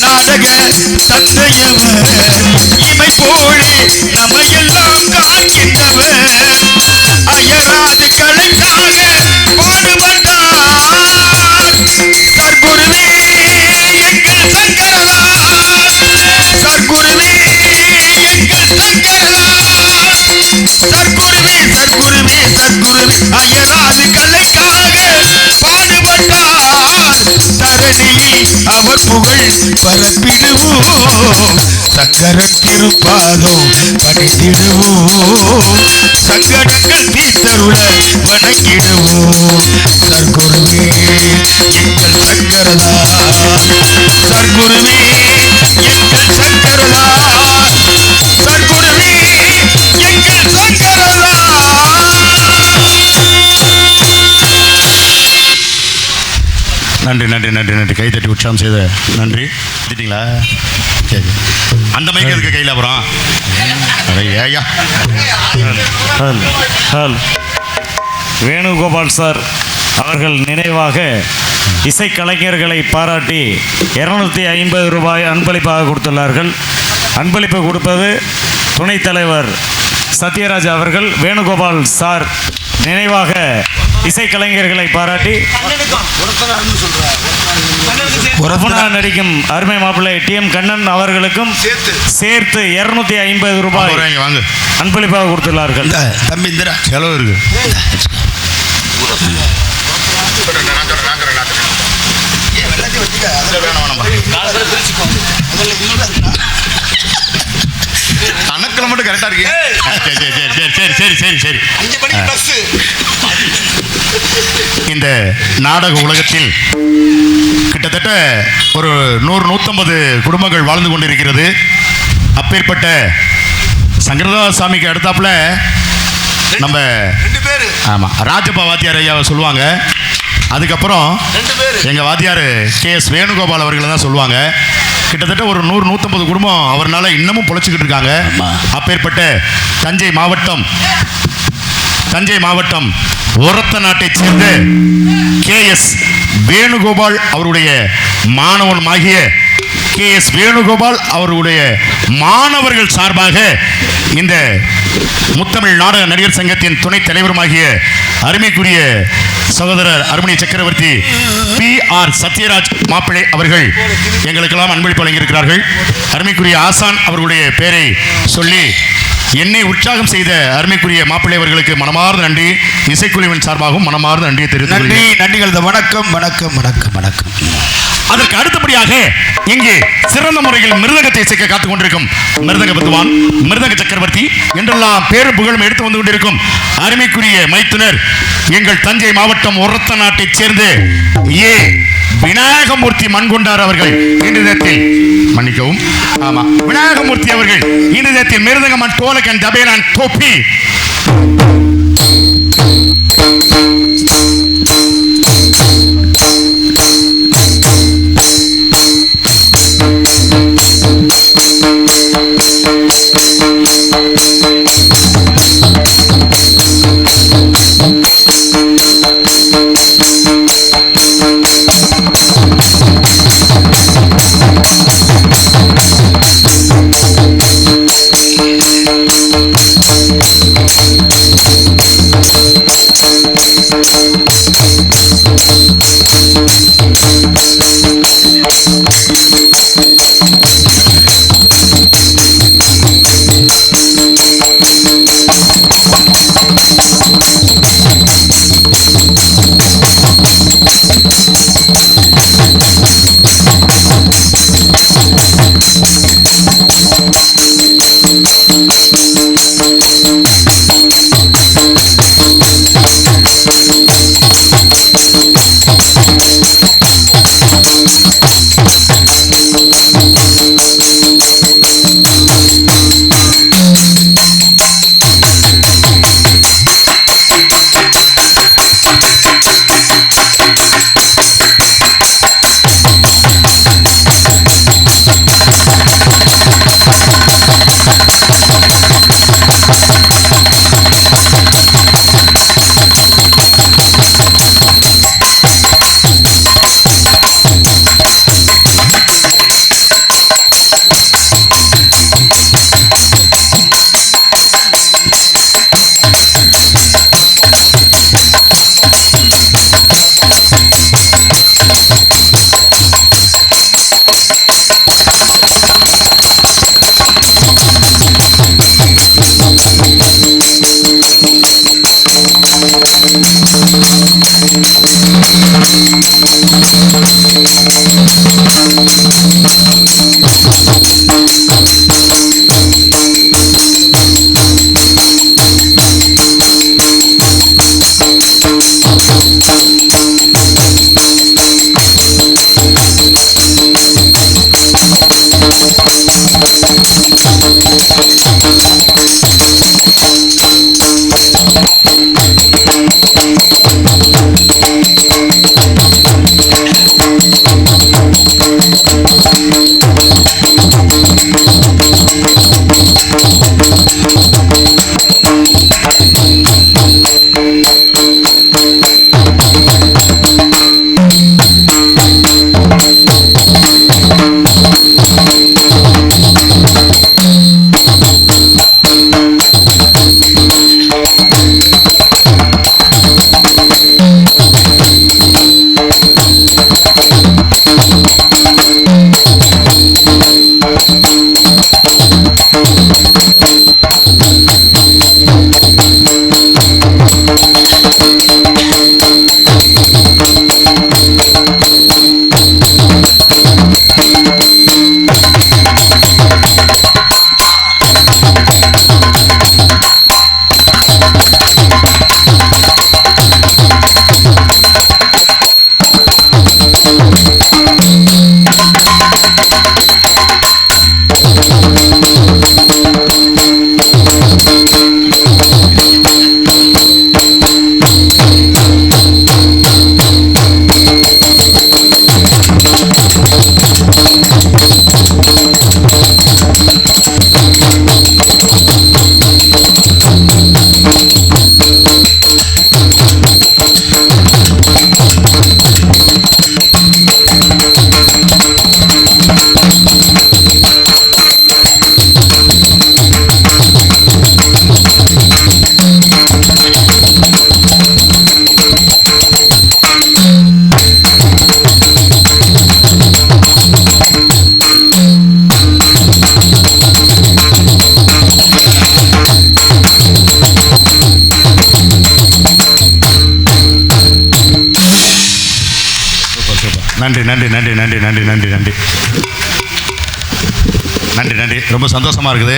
நாடக தந்தையவர், இமை போலே நம்மையெல்லாம் காக்கின்றவர். அயராது கலைக்காக பாடுபட்டார் சர்க்குருவே எங்கள் சங்கரதா. சர்க்குருவே எங்கள் சங்கரதா. சர்க்குருவே சர்க்குருவே சர்க்குருவே அயராது கலைக்காக பாடுபட்டார். தரணியில் அவர் புகழ் பரப்பிடுவோம். சங்கரன் திருப்பாதம் பணிந்திடுவோம், சங்கடங்கள் தீத்தருள வணங்கிடுவோம். சர்க்குருவே எங்கள் சங்கரதா. சர்க்குருவே எங்கள் சங்கரதா. சர்க்குருவே எங்கள் சங்கரதா. நன்றி நன்றி நன்றி நன்றி. கைத்தட்டி உற்சாகம் செய்த நன்றி. திட்டீங்களா? சரி, அந்த மைக்கு எதுக்கு கையில் அப்புறம்? ஏயா வேணுகோபால் சார் அவர்கள் நினைவாக இசைக்கலைஞர்களை பாராட்டி 250 ரூபாய் அன்பளிப்பாக கொடுத்துள்ளார்கள். அன்பளிப்பு கொடுப்பது துணைத் தலைவர் சத்யராஜ் அவர்கள். வேணுகோபால் சார் நினைவாக இசைக்கலைஞர்களை பாராட்டி நடிக்கும் அருமை மாப்பிள்ளை TM கண்ணன் அவர்களுக்கும் சேர்த்து 250 ரூபாய் அன்பளிப்பாக கொடுத்துள்ளார்கள். தம்பி இந்திரா செலவு இருக்கு. கணக்கில் மட்டும் கரெக்டா இருக்கு. சரி சரி சரி சரி சரி. இந்த நாடக உலகத்தில் கிட்டத்தட்ட ஒரு 100-150 குடும்பங்கள் வாழ்ந்து கொண்டிருக்கிறது. அப்பேற்பட்ட சங்கரதாசாமிக்கு அடுத்தாப்புல நம்ம 2 பேர், ஆமாம், ராஜப்பா வாத்தியார் ஐயாவை சொல்லுவாங்க. அதுக்கப்புறம் எங்கள் வாத்தியார் KS வேணுகோபால் அவர்களை தான் சொல்லுவாங்க. கிட்டத்தட்ட ஒரு 100-150 குடும்பம் அவர்னால இன்னமும் பொழைச்சிக்கிட்டு இருக்காங்க. அப்பேற்பட்ட தஞ்சை மாவட்டம் ஒரத்த நாட்டைச் சேர்ந்த KS வேணுகோபால் அவருடைய மாணவனுமாகிய KS வேணுகோபால் அவருடைய மாணவர்கள் சார்பாக இந்த முத்தமிழ் நாடக நடிகர் சங்கத்தின் துணைத் தலைவருமாகிய அருமைக்குரிய சகோதரர் அருமணி சக்கரவர்த்தி PR சத்யராஜ் மாப்பிள்ளை அவர்கள் எங்களுக்கெல்லாம் அன்பளிப்பு வழங்கியிருக்கிறார்கள். அருமைக்குரிய ஆசான் அவர்களுடைய பெயரை சொல்லி என்னை உற்சாகம் செய்த அருமைக்குரிய மாப்பிள்ளை அவர்களுக்கு மனமார்ந்த நன்றி. இசைக்குழுவின் சார்பாகவும் மனமார்ந்த நன்றியை தெரிவித்துக் நன்றி கொள்கிறேன். நன்றிகள். வணக்கம் வணக்கம் வணக்கம் வணக்கம். அதற்கு அடுத்தபடியாக இங்கே சிறந்த முறையில் மிருதகத்தை இசைக்க காத்துக் கொண்டிருக்கும் மிருதக வித்வான், மிருதக சக்கரவர்த்தி என்றெல்லாம் பேரு புகழும் எடுத்து வந்து கொண்டிருக்கும் அருமைக்குரிய மைத்துனர் எங்கள் தஞ்சை மாவட்டம் ஒரத்த நாட்டைச் சேர்ந்த ஏ விநாயகமூர்த்தி மண்கொண்டார் அவர்கள் இன்று தினத்தில் மன்னிக்கவும், ஆமா விநாயகமூர்த்தி அவர்கள் இன்று தினத்தில் மிருதகமன் டோலகன் தபேலான் தோப்பி நன்றி நன்றி நன்றி நன்றி நன்றி நன்றி நன்றி நன்றி நன்றி. ரொம்ப சந்தோஷமாக இருக்குது.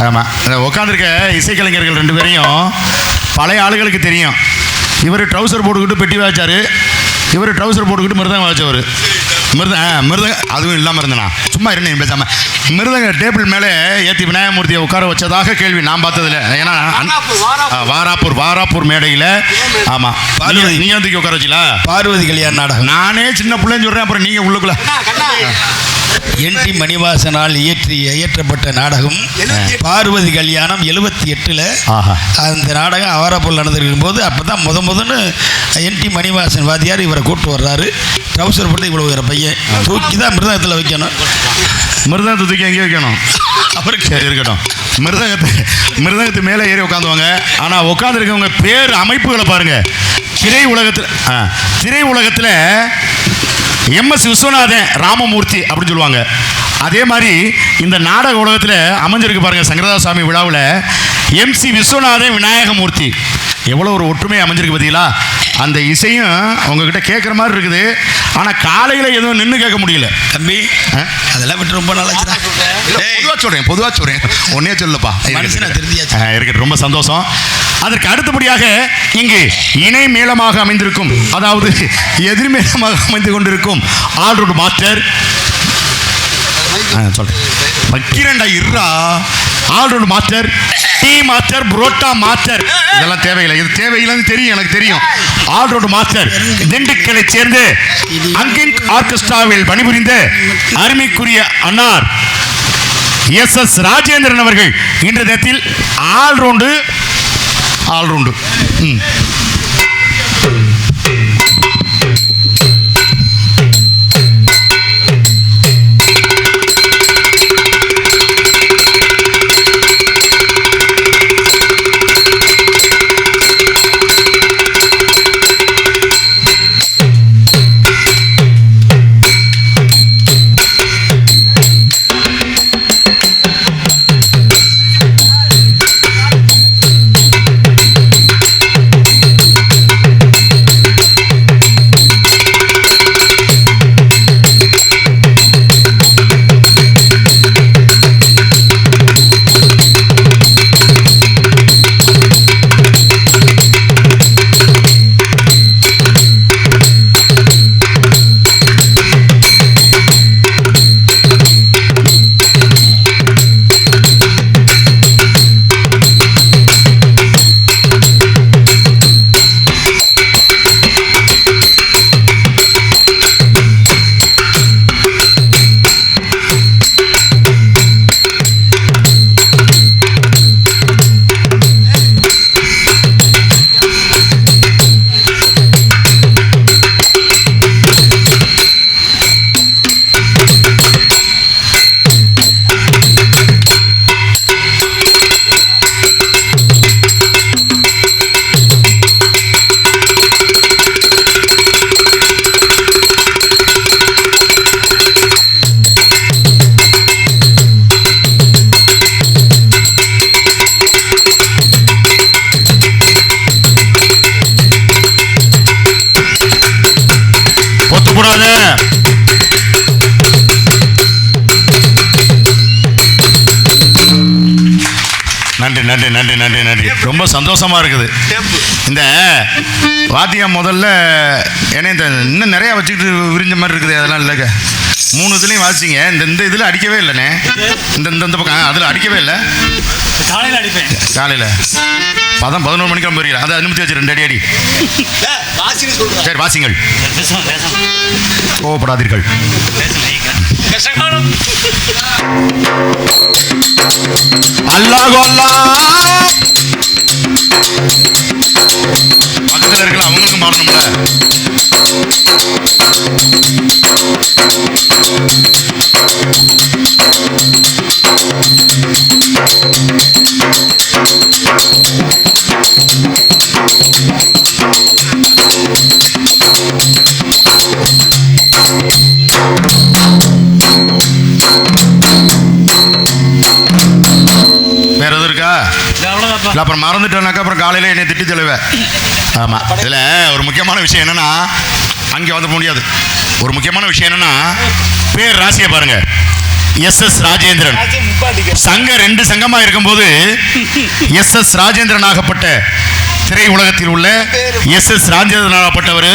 ஆமாம், உட்காந்துருக்க இசைக்கலைஞர்கள் 2 பேரையும் பழைய ஆளுகளுக்கு தெரியும். இவர் ட்ரௌசர் போட்டுக்கிட்டு பெட்டி வாய்ச்சார், இவர் ட்ரௌசர் போட்டுக்கிட்டு மிருதங்க வாய்ச்சவர். மிருதங்க அதுவும் இல்லாமல் இருந்தேண்ணா, சும்மா இருந்தேன் பேசாமல். மிருதங்க டேபிள் மேலே ஏற்றி விநாயகமூர்த்தியை உட்கார வச்சதாக கேள்வி நான் பார்த்ததில்ல. ஏன்னா வாராப்பூர் மேடையில். ஆமாம், நீங்கள் வந்து உட்கார வச்சிங்களா? பார்வதி கல்யாண நாடகம் நானே சின்ன பிள்ளைன்னு சொல்கிறேன், அப்புறம் நீங்கள் உள்ளுக்குள்ள என்.டி. மணிவாசனால் இயற்றப்பட்ட நாடகம் பார்வதி கல்யாணம் 78. அந்த நாடகம் அவராப்பூர் நடந்திருக்கும் போது அப்போ தான் முதன்னு என்.டி. மணிவாசன் வாத்தியார் இவரை கூப்பிட்டு வர்றாரு. ட்ரௌசர் போட்டு இவ்வளோ ஒரு பையன் தூக்கி தான் மிருதகத்தில் வைக்கணும். மிருதகத்தை தூக்கி எங்கேயே வைக்கணும் அவருக்கு. சரி இருக்கட்டும். மிருதகத்து மேலே ஏறி உட்காந்துவாங்க. ஆனால் உட்காந்துருக்கவங்க பேர் அமைப்புகளை பாருங்கள். திரை உலகத்தில் எம்.எஸ். விஸ்வநாதன் ராமமூர்த்தி அப்படின்னு சொல்லுவாங்க. அதே மாதிரி இந்த நாடக உலகத்தில் அமைஞ்சிருக்கு பாருங்கள், சங்கரதாசாமி விழாவில் எம்.சி. விஸ்வநாதன் விநாயகமூர்த்தி. எவ்வளோ ஒரு ஒற்றுமை அமைஞ்சிருக்கு பார்த்தீங்களா? அந்த இசையும் உங்ககிட்ட கேட்குற மாதிரி இருக்குது. ஆனால் காலையில் எதுவும் நின்று கேட்க முடியல தம்பி. அதெல்லாம் விட்டு ரொம்ப நல்லா பொதுவாக சொல்கிறேன் ஒன்னே சொல்லுப்பா. இருக்கட்டும், ரொம்ப சந்தோஷம். அதற்கு அடுத்தபடியாக இங்கு இணை மேளமாக அமைந்திருக்கும், அதாவது எதிர்மேளமாக அமைந்து கொண்டிருக்கும் ஆல்ரவுண்ட் மாஸ்டர் சொல்றேன் வக்கிரண்டா இருறா. All round master, tea master, parotta master, இதெல்லாம் தேவையில்லை. இது தேவையில்லைன்னு தெரியும், எனக்கு தெரியும். ஆல்ரவுண்ட் மாஸ்டர் திண்டுக்கலை சேர்ந்து அங்கிங் ஆர்கெஸ்ட்ராவில் பணிபுரிந்த அருமைக்குரிய அன்னார் எஸ்.எஸ். ராஜேந்திரன் அவர்கள் இன்று தினத்தில் ஆல்ரவுண்டு நன்றி நன்றி நன்றி நன்றி நன்றி. ரொம்ப சந்தோஷமா இருக்குது. இந்த வாத்தியம் முதல்ல ஏன்னா இந்த இன்னும் நிறையா வச்சுக்கிட்டு விரிஞ்ச மாதிரி இருக்குது. அதெல்லாம் இல்லைங்க, 3 இதுலேயும் வாசிங்க. இந்த இதில் அடிக்கவே இல்லைண்ணே. இந்த பக்கம் அதில் அடிக்கவே இல்லை. காலையில் அடிப்பேன். காலையில் 11 மணிக்கெல்லாம் போயிருக்கேன். அதை அனுமதி வச்சு 2 அடி. சரி வாசிங்கள், கோவப்படாதீர்கள். அல்லாஹ் அல்லாஹ். பக்கத்தில் இருக்கலாம், அவங்களுக்கும் மாறணும்ல. வேற எதுவும் இருக்கா? இல்லை, அப்புறம் மறந்துட்டோம்னாக்கா அப்புறம் காலையில் என்னை திட்டி சொல்லுவேன். ஆமாம், இதில் ஒரு முக்கியமான விஷயம் என்னென்னா, அங்கே வந்து முடியாது. ஒரு முக்கியமான விஷயம் என்னன்னா, பேர் ராசியை பாருங்க. SS ராஜேந்திரன். சங்கம் 2 சங்கமா இருக்கும்போது SS ராஜேந்திரன் ஆகப்பட்ட திரை உலகத்தில் உள்ள SS ராஜேந்திரன் ஆகப்பட்டவர்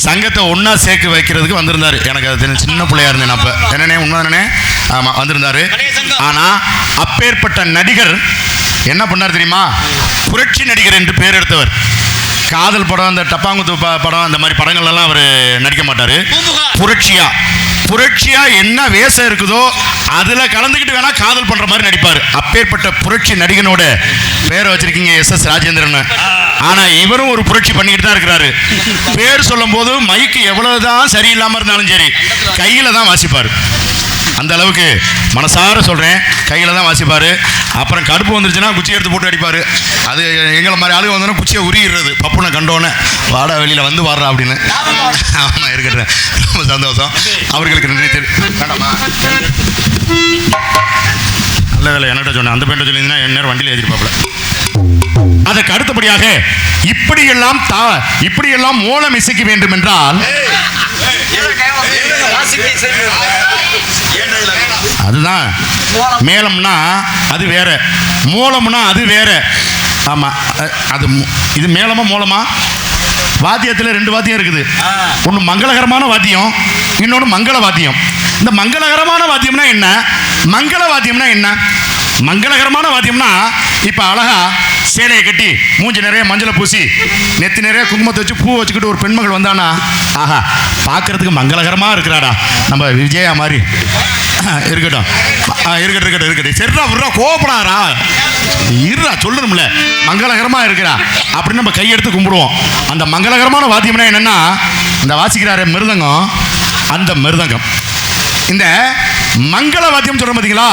சங்கத்தை ஒன்னா சேர்க்க வைக்கிறதுக்கு வந்திருந்தாரு. எனக்கு அது சின்ன பிள்ளையா இருந்தேன் அப்ப. என்னன்னே உண்மைதானே? ஆமா, வந்திருந்தாரு. ஆனா அப்பேற்பட்ட நடிகர் என்ன பண்ணார் தெரியுமா? புரட்சி நடிகர் என்று பேர் எடுத்தவர். காதல் படம், அந்த டப்பாங்குத்து படம், அந்த மாதிரி படங்கள்லாம் அவர் நடிக்க மாட்டார். புரட்சியா என்ன வேஷம் இருக்குதோ அதுல கலந்துக்கிட்டு வேணா காதல் பண்ற மாதிரி நடிப்பார். அப்பேற்பட்ட புரட்சி நடிகனோட பேரை வச்சிருக்கீங்க SS ராஜேந்திரன். ஆனா இவரும் ஒரு புரட்சி பண்ணிக்கிட்டு தான் இருக்கிறாரு. பேர் சொல்லும் போது மைக்கு எவ்வளவுதான் சரியில்லாம இருந்தாலும் சரி கையில தான் வாசிப்பார். அந்த அளவுக்கு மனசார சொல்றேன், கையில தான் வாசிப்பாரு. அப்புறம் கடுப்பு வந்துருச்சுன்னா குச்சி எடுத்து போட்டு அடிப்பாரு. அது எங்களை மாதிரி ஆளுங்க வந்தோன்னா குச்சியை உருகிடுறது. பப்புனை கண்டோன்னே வாடா வெளியில வந்து வாடுறா அப்படின்னு. ஆமா, இருக்கிறேன். ரொம்ப சந்தோஷம். அவர்களுக்கு நன்றி வேண்டாமா? நல்ல வேலை என்னட்ட சொன்னேன். அந்த பேண்ட சொல்லியிருந்தீங்கன்னா என் நேரம் வண்டியில் ஏற்றிருப்பாப்புல. அதற்கு அடுத்தபடியாக இப்படியெல்லாம் மூலம் இசைக்க வேண்டும் என்றால் அதுதான் மேளம்னா அது வேற, மூலம்னா அது வேற. ஆமா, அது இது மேளமா மூலமா? வாத்தியத்தில் 2 வாத்தியம் இருக்குது. ஒன்று மங்களகரமான வாத்தியம், இன்னொன்று மங்கள வாத்தியம். இந்த மங்களகரமான வாத்தியம்னா என்ன, மங்கள வாத்தியம்னா என்ன? மங்களகரமான வாத்தியம்னா இப்போ அழகா சேலையை கட்டி மூஞ்சி நிறைய மஞ்சளை பூசி நெத்தி நிறைய குங்குமத்தை வச்சு பூ வச்சுக்கிட்டு ஒரு பெண்மகள் வந்தானா, ஆஹா பார்க்கறதுக்கு மங்களகரமாக இருக்கிறாடா, நம்ம விஜயா மாதிரி இருக்கட்டும். சரிடா விட்றா, கோபப்படாரா, இருடா சொல்லணும்ல, மங்களகரமாக இருக்கிறா அப்படின்னு நம்ம கையெடுத்து கும்பிடுவோம். அந்த மங்களகரமான வாத்தியம்னா என்னன்னா, அந்த வாசிக்கிறாரு மிருதங்கம், அந்த மிருதங்கம். இந்த மங்கள வாத்தியம் சொல்ற பார்த்தீங்களா,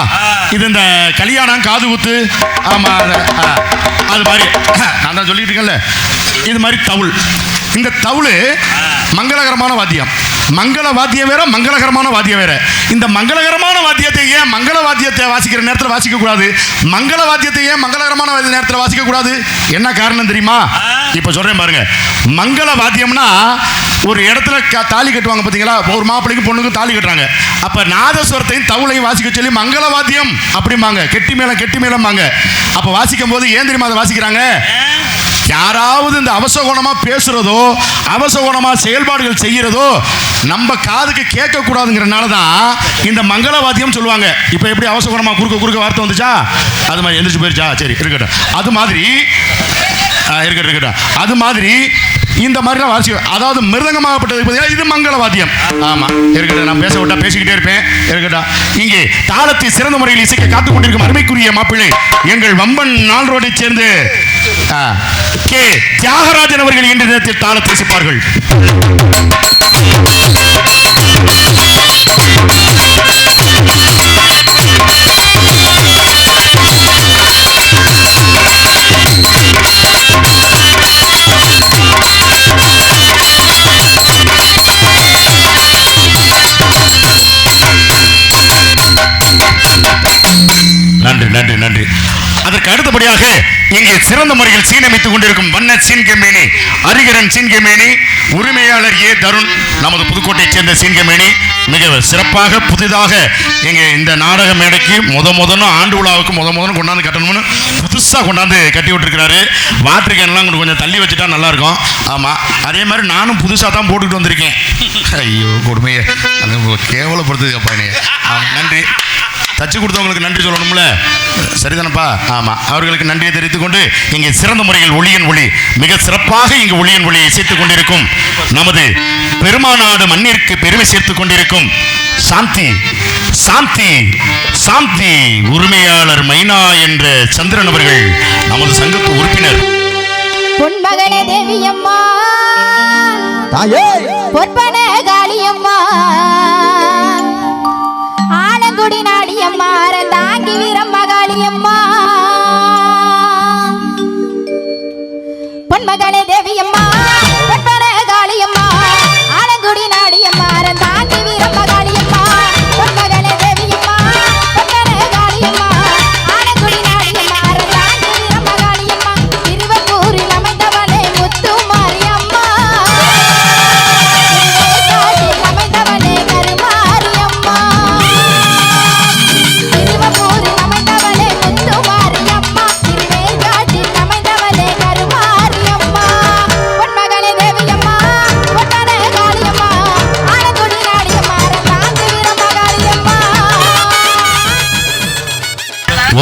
இது இந்த கல்யாணம், காது குத்து, ஆமா அது மாதிரி நான் தான் சொல்லிட்டு இருக்கேன்ல, இது மாதிரி தவுள். இந்த தவுள் மங்களகரமான வாத்தியம். மங்கள வாத்தியம் வேற, மங்களகரமான வாத்தியம் வேற. இந்த மங்களகரமான வாத்தியத்தை ஏன் மங்கள வாத்தியத்தை வாசிக்கிற நேரத்தில் வாசிக்க கூடாது, மங்கள வாத்தியத்தை ஏன் மங்களகரமான நேரத்தில் வாசிக்க கூடாது? என்ன காரணம் தெரியுமா? இப்ப சொல்றேன் பாருங்க. மங்கள வாத்தியம்னா ஒரு இடத்துல தாலி கட்டுவாங்க பார்த்தீங்களா, ஒரு மாப்பிள்ளைக்கு பொண்ணுக்கு தாலி கட்டுறாங்க. அப்ப நாதஸ்வரத்தையும் தவுளையும் வாசிக்க சொல்லி மங்கள வாத்தியம் அப்படிம்பாங்க. கெட்டி மேளம்பாங்க. அப்ப வாசிக்கும் போது ஏன் தெரியுமா அதை வாசிக்கிறாங்க? யாராவது இந்த அவசகுணமா பேசுறதோ, அவசகுணமா செயல்பாடுகள் செய்யறதோ நம்ம காதுக்கு கேட்க கூடாதுங்கிறனால தான் இந்த மங்கள வாத்தியம் சொல்லுவாங்க. இப்போ எப்படி அவசகுணமா குறுக்க வார்த்தை வந்துச்சா, அது மாதிரி எந்திரிச்சு போயிருச்சா, சரி இருக்கட்டும். அது மாதிரி இருக்கட்டும். அது மாதிரி இந்த மாதிரிலாம் வாசி, அதாவது மிருதங்கமாகப்பட்டது பார்த்தீங்கன்னா இது மங்கள வாத்தியம். ஆமா இருக்கட்டும், நான் பேச விட்டா பேசிக்கிட்டே இருப்பேன். இருக்கட்டும். இங்கே தாளத்தை சிறந்த முறையில் இசைக்க காத்துக் கொண்டிருக்கும் அருமைக்குரிய மாப்பிள்ளை எங்கள் வம்பன் நாள் ரோடை சேர்ந்து கே தியாகராஜன் அவர்கள் இன்று நேரத்தில் தாளத்தை இசைப்பார்கள். நன்றி நன்றி நன்றி. அதற்கு அடுத்தபடியாக இங்கே சிறந்த முறையில் சீனமைத்துக் கொண்டிருக்கும் வண்ண சீன்கமேனி அரிகரன் சீன்கமேனி உரிமையாளர் ஏ தருண், நமது புதுக்கோட்டையை சேர்ந்த சீன்கமேனி மிக சிறப்பாக புதிதாக இங்கே இந்த நாடக மேடைக்கு முதன்னு ஆண்டு விழாவுக்கு முதன்னு கொண்டாந்து கட்டணும்னு புதுசாக கொண்டாந்து கட்டி விட்டுருக்கிறாரு. வாட்டர் கேன்லாம் கொஞ்சம் தள்ளி வச்சுட்டா நல்லா இருக்கும். ஆமாம், அதே மாதிரி நானும் புதுசாக தான் போட்டுக்கிட்டு வந்திருக்கேன். ஐயோ கொடுமையை கேவலப்படுத்துது அப்பா நீ. நன்றி. தச்சு கொடுத்தவங்களுக்கு நன்றி சொல்லணும்ல, சரிதானப்பா? ஆமாம், அவர்களுக்கு நன்றியை தெரிவித்துக் கொண்டு இங்கே சிறந்த முறையில் ஒளியன் ஒளி மிக சிறப்பாக இங்கு ஒளியன் ஒளியை சேர்த்துக் கொண்டிருக்கும் நமது பெருமாநாடு மண்ணிற்கு பெருமை சேர்த்துக் கொண்டிருக்கும் சாந்தி சாந்தி சாந்தி உரிமையாளர் மைனா என்ற சந்திரன் அவர்கள் நமது சங்கத்து உறுப்பினர். பொன்மகளே தேவியம்மா, பொற்பன காளியம்மா, ஆலங்குடி நாடியம்மா, தாங்கி வீரம்மா காளியம்மா. பொன்மகளே தேவியம்மா, பொற்பன காளியம்மா, ஆலங்குடி நாடியம்மா, தாங்கி வீரம்மா காளியம்மா. பொன்மகளே தேவியம்மா, பொற்பன காளியம்மா, ஆலங்குடி நாடியம்மா, தாங்கி வீரம்மா காளியம்மா. திருவப்பூரில் அமைந்தவளே முத்து மாரியம்மா, அமைந்தவளே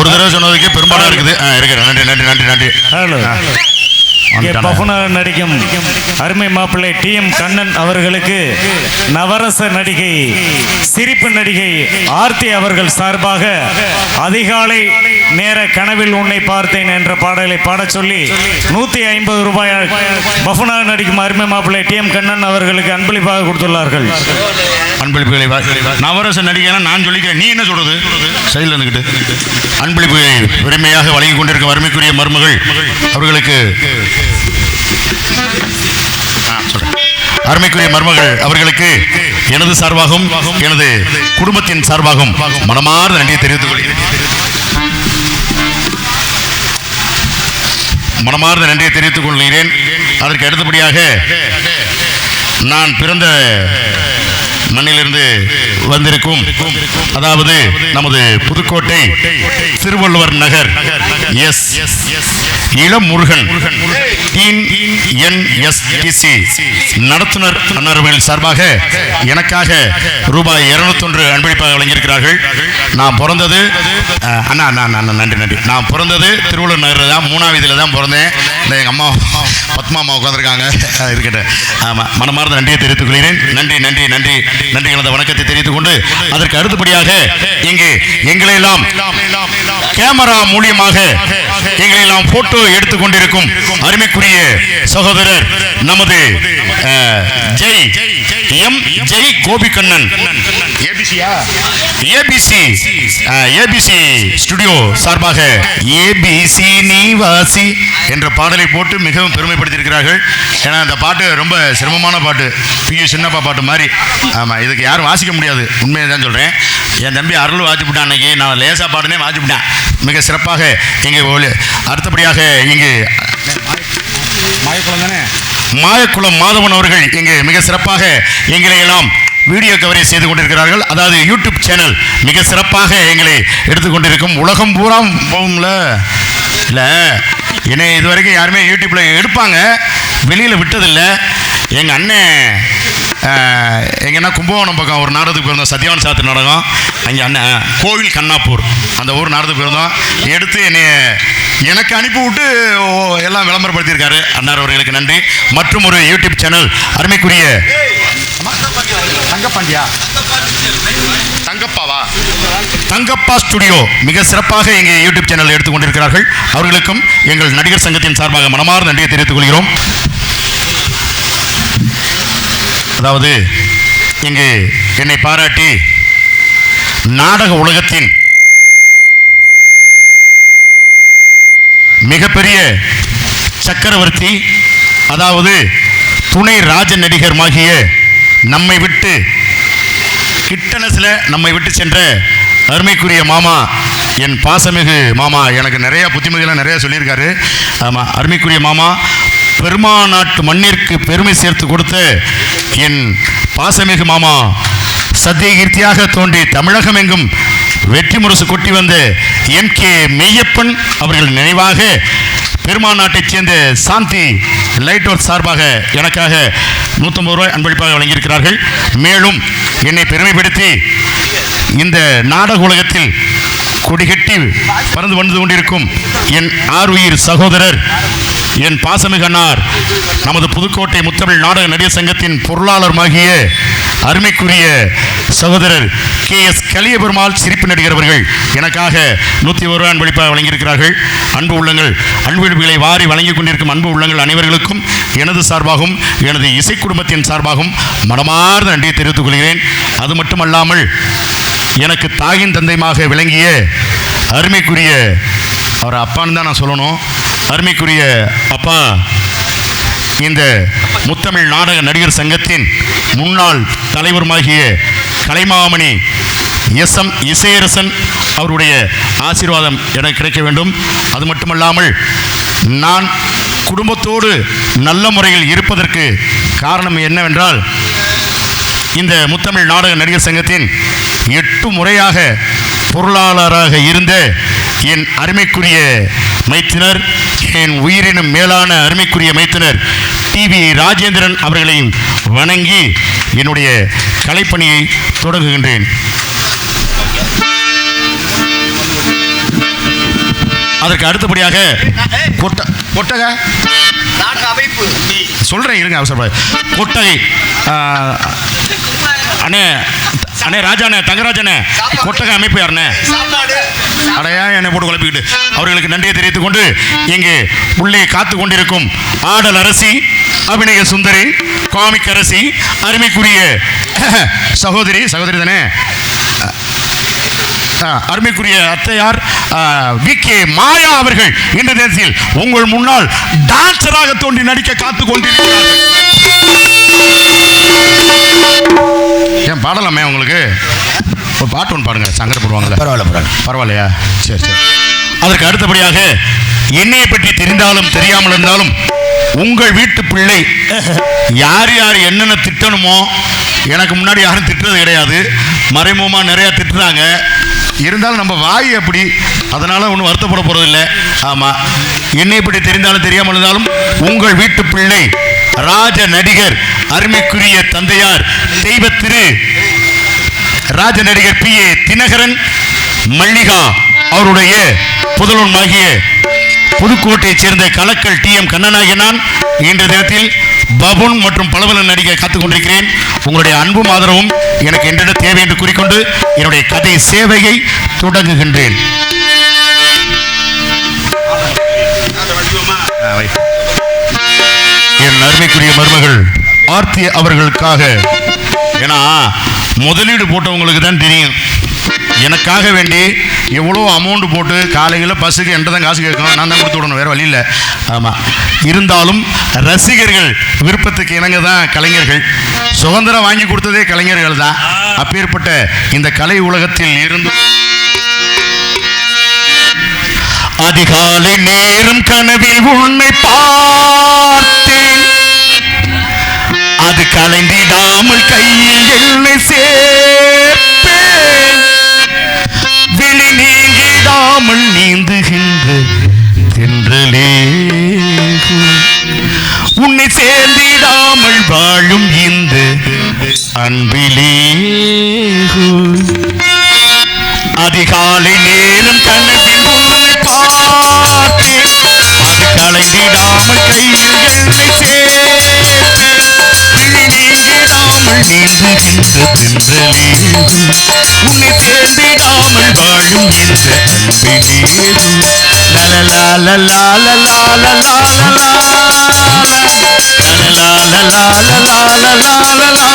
ஒரு தடவை சொன்னதுக்கே பெரும்பாலாக இருக்குது. இருக்கிறேன். நன்றி நன்றி நன்றி நன்றி. ஹலோ. பஃபனாக நடிக்கும் அருமை மாப்பிள்ளை TM கண்ணன் அவர்களுக்கு நவரச நடிகை சிரிப்பு நடிகை ஆர்த்தி அவர்கள் சார்பாக அதிகாலை நேர கனவில் உன்னை பார்த்தேன் என்ற பாடலை பாடச் சொல்லி 150 ரூபாய் பஃபனாக நடிக்கும் அருமை மாப்பிள்ளை TM கண்ணன் அவர்களுக்கு அன்பளிப்பாக கொடுத்துள்ளார்கள். அன்பளிப்புகளை நவரச நடிகைனா நான் சொல்லிக்கிறேன், நீ என்ன சொல்றது? சைடில் இருந்துக்கிட்டு அன்பளிப்புகளை பெருமையாக வழங்கி கொண்டிருக்கும் அருமைக்குரிய மருமகள் அவர்களுக்கு அருமைக்குரிய மருமகள் அவர்களுக்கு எனது சார்பாகவும் எனது குடும்பத்தின் சார்பாகவும் மனமார்ந்த நன்றியை தெரிவித்துக் கொள்கிறேன். மனமார்ந்த நன்றியை தெரிவித்துக் கொள்கிறேன். அதற்கு அடுத்தபடியாக நான் பிறந்த மண்ணிலிருந்து வந்திருக்கும், அதாவது நமது புதுக்கோட்டை திருவள்ளுவர் நகர் இளம் முருகன் NSTC நடத்துனர் அன்னர்கள் சார்பாக எனக்காக ரூபாய் 201 அன்பளிப்பாக வழங்கியிருக்கிறார்கள். நான் பிறந்தது நன்றி நன்றி. நான் பிறந்தது திருவள்ளுவர் நகரில் தான், 3ஆம் வீதியில் தான் பிறந்தேன். எங்கள் அம்மா பத்மா அம்மா உட்காந்துருக்காங்க, இருக்கட்டும். ஆமாம், மனமார்ந்த நன்றியை தெரிவித்துக் கொள்கிறேன். நன்றி நன்றி நன்றி நன்றி கலந்த வணக்கத்தை தெரிவித்துக் கொண்டு அதற்கு அடுத்தபடியாக இங்கு எங்களெல்லாம் கேமரா மூலியமாக எங்களெல்லாம் போட்டோ எடுத்துக் கொண்டிருக்கும் அருமைக்குரிய சகோதரர் நமது ஜெய் கோபிகண்ணன் ஏபிசி ஸ்டுடியோ சார்பாக ஏபிசி நீவாசி என்ற பாடலை போட்டு மிகவும் பெருமைப்படுத்தியிருக்கிறார்கள். ஏன்னா அந்த பாட்டு ரொம்ப சிரமமான பாட்டு, PU சின்னப்பா பாட்டு மாதிரி. ஆமாம், இதுக்கு யாரும் வாசிக்க முடியாது, உண்மையை தான் சொல்கிறேன். என் தம்பி அருள் வாசிப்பிட்டான், அன்னைக்கு நான் லேசா பாட்டுனே வாசிப்பிட்டேன். மிக சிறப்பாக இங்கே அடுத்தபடியாக இங்கு மாயக்குளம் மாதவன் அவர்கள் இங்கு மிக சிறப்பாக எங்களை எல்லாம் வீடியோ கவரேஜ் செய்து கொண்டிருக்கிறார்கள். அதாவது யூடியூப் சேனல் மிக சிறப்பாக எங்களை எடுத்துக்கொண்டிருக்கும். உலகம் பூரா போகும்ல, இல்லை என்னை இது வரைக்கும் யாருமே யூடியூப்பில் எடுப்பாங்க, வெளியில் விட்டதில்லை. எங்கள் அண்ணன் எங்கன்னா கும்பகோணம் பக்கம் ஒரு நாடகத்துக்கு போயிருந்தோம், சத்யவான் சாத்திர நாடகம். அங்கே அண்ணன் கோவில் கண்ணாப்பூர் அந்த ஊர் நாடகத்துக்கு போயிருந்தோம். எடுத்து எனக்கு அனுப்பி விட்டு எல்லாம் விளம்பரப்படுத்தியிருக்காரு அண்ணார் அவர்களுக்கு நன்றி. மற்றும் ஒரு யூடியூப் சேனல் அருமைக்குரிய தங்கப்பா ஸ்டுடியோ மிக சிறப்பாக எங்கள் யூடியூப் சேனல் எடுத்துக்கொண்டிருக்கிறார்கள். அவர்களுக்கும் எங்கள் நடிகர் சங்கத்தின் சார்பாக மனமார்ந்த நன்றியை தெரிவித்துக் கொள்கிறோம். அதாவது இங்கு என்னை பாராட்டி நாடக உலகத்தின் மிகப்பெரிய சக்கரவர்த்தி, அதாவது துணை ராஜ நடிகர்மாகிய நம்மை விட்டு கிட்டனஸில் நம்மை விட்டு சென்ற அருமைக்குரிய மாமா, என் பாசமிகு மாமா, எனக்கு நிறையா புத்திமதியெல்லாம் நிறையா சொல்லியிருக்காரு. ஆமாம், அருமைக்குரிய மாமா, பெருமாநாட்டு மண்ணிற்கு பெருமை சேர்த்து கொடுத்த என் பாசமிகு மாமா, சத்தியகீர்த்தியாக தோன்றி தமிழகம் எங்கும் வெற்றி முரசு கொட்டி வந்த MK மெய்யப்பன் அவர்கள் நினைவாக பெருமாநாட்டைச் சேர்ந்த சாந்தி லைட் ஒர்க் சார்பாக எனக்காக 150 ரூபாய் அன்பளிப்பாக வழங்கியிருக்கிறார்கள். மேலும் என்னை பெருமைப்படுத்தி இந்த நாடக உலகத்தில் கொடிகட்டி பறந்து வந்து கொண்டிருக்கும் என் ஆருயிர் சகோதரர், என் பாசமிகு அண்ணார், நமது புதுக்கோட்டை முத்தமிழ் நாடக நடிகர் சங்கத்தின் பொருளாளருமாகிய அருமைக்குரிய சகோதரர் KS கலியபெருமாள் சிரிப்பு நடிகர் அவர்கள் எனக்காக 101 ரூபாய் அன்பளிப்பாக வழங்கியிருக்கிறார்கள். அன்பு உள்ளங்கள், அன்பளிப்புகளை வாரி வழங்கிக் கொண்டிருக்கும் அன்பு உள்ளங்கள் அனைவர்களுக்கும் எனது சார்பாகவும் எனது இசை குடும்பத்தின் சார்பாகவும் மனமார்ந்த நன்றியை தெரிவித்துக் கொள்கிறேன். அது மட்டுமல்லாமல் எனக்கு தாயின் தந்தைமாக விளங்கிய அருமைக்குரிய, அவர் அப்பான்னு தான் நான் சொல்லணும், அருமைக்குரிய அப்பா, இந்த முத்தமிழ் நாடக நடிகர் சங்கத்தின் முன்னாள் தலைவருமாகிய கலைமாமணி SM இசையரசன் அவருடைய ஆசீர்வாதம் எனக்கு கிடைக்க வேண்டும். அது மட்டுமல்லாமல் நான் குடும்பத்தோடு நல்ல முறையில் இருப்பதற்கு காரணம் என்னவென்றால், இந்த முத்தமிழ் நாடக நடிகர் சங்கத்தின் 8 முறையாக பொருளாளராக இருந்த என் அருமைக்குரிய மைத்தினர், என் உயிரினும் மேலான அருமைக்குரிய மைத்தினர் TV ராஜேந்திரன் அவர்களையும் வணங்கி என்னுடைய கலைப்பணியை தொடங்குகின்றேன். அதற்கு அடுத்தபடியாக கொட்டகை சொல்றேன் இருங்க அவசரப்படாது. கொட்டகை அண்ணே அண்ணே ராஜாண்ணே தங்கராஜண்ணே கொட்டகை அமைப்பு யாருண்ணே அடையா என்னை போட்டு குழப்பிக்கிட்டு அவர்களுக்கு நன்றியை தெரிவித்துக் கொண்டு இங்கே உள்ளே காத்து கொண்டிருக்கும் ஆடல் அரசி, அபிநய சுந்தரி, காமிக் அரசி, அருமைக்குரிய சகோதரி தானே, அருமைக்குரிய அத்தையார் வி.கே. மாயா அவர்கள் இந்த தேசத்தில் உங்கள் முன்னால் டான்சராக தோன்றி நடிக்க காத்துக் கொண்டிருக்கிறார்கள். ஏன் பாடலாமே உங்களுக்கு ஒரு பாட்டு ஒன்று பாடுங்க, சங்கடப்படுவாங்களே. பரவாயில்லையா? சரி. அதற்கு அடுத்தபடியாக என்னையை பற்றி தெரிந்தாலும் தெரியாமல் இருந்தாலும் உங்கள் வீட்டு பிள்ளை யார் யார் என்னென்ன திட்டணுமோ, எனக்கு முன்னாடி யாரும் திட்டுறது கிடையாது, மறைமுகமாக நிறையா திட்டுறாங்க. இருந்தாலும் நம்ம வாய் அப்படி, அதனால் ஒன்றும் வருத்தப்பட போகிறதில்லை. ஆமாம், என்னை பற்றி தெரிந்தாலும் தெரியாமல் இருந்தாலும் உங்கள் வீட்டு பிள்ளை ராஜ நடிகர் அருமைக்குரிய தந்தையார் தெய்வ திரு ராஜ நடிகர் P.A. தினகரன் மல்லிகா அவருடைய புதல்வனாகிய புதுக்கோட்டையைச் சேர்ந்த கலக்கல் T.M. கண்ணனாகிய நான் இன்றைய தினத்தில் பபுன் மற்றும் பலவலன் நடிக்க காத்துக் கொண்டிருக்கிறேன். உங்களுடைய அன்பும் ஆதரவும் எனக்கு என்றிட தேவை என்று கூறிக்கொண்டு என்னுடைய கதை சேவையை தொடங்குகின்றேன். என் அருமைக்குரிய மருமகள் ஆர்த்தி அவர்களுக்காக, ஏன்னா முதலீடு போட்டவங்களுக்கு தான் தெரியும், எனக்காக வேண்டி எவ்வளோ அமௌண்ட் போட்டு காலையில் பஸ்ஸுக்கு என்கிட்ட தான் காசு கேட்கும், நான் தான் கொடுத்து விடணும், வேறு வழி இல்லை. ஆமாம், இருந்தாலும் ரசிகர்கள் விருப்பத்துக்கு இணங்க தான் கலைஞர்கள், சுதந்திரம் வாங்கி கொடுத்ததே கலைஞர்கள் தான். அப்பேற்பட்ட இந்த கலை உலகத்தில் இருந்து அதிகாலை நேரம் கனவில் உன்னை பார்த்தேன், அது கலைந்திடாமல் கையில் என்னை சேர்ப்பேன், விழி நீங்கிடாமல் நீந்துகின்ற தென்றலே உன்னை சேர்ந்திடாமல் வாழும் இந்த அன்பிலே. அதிகாலை நேரம் கனவில் உன்னை பார்த்தேன், அது கலைந்திடாமல் கையில் என்னை சேர்ப்பேன், விழி நீங்கிடாமல் நீந்துகின்ற தென்றலே உன்னை சேர்ந்திடாமல் வாழும் இந்த அன்பிலே. லலலா லலா லலா லலா லலா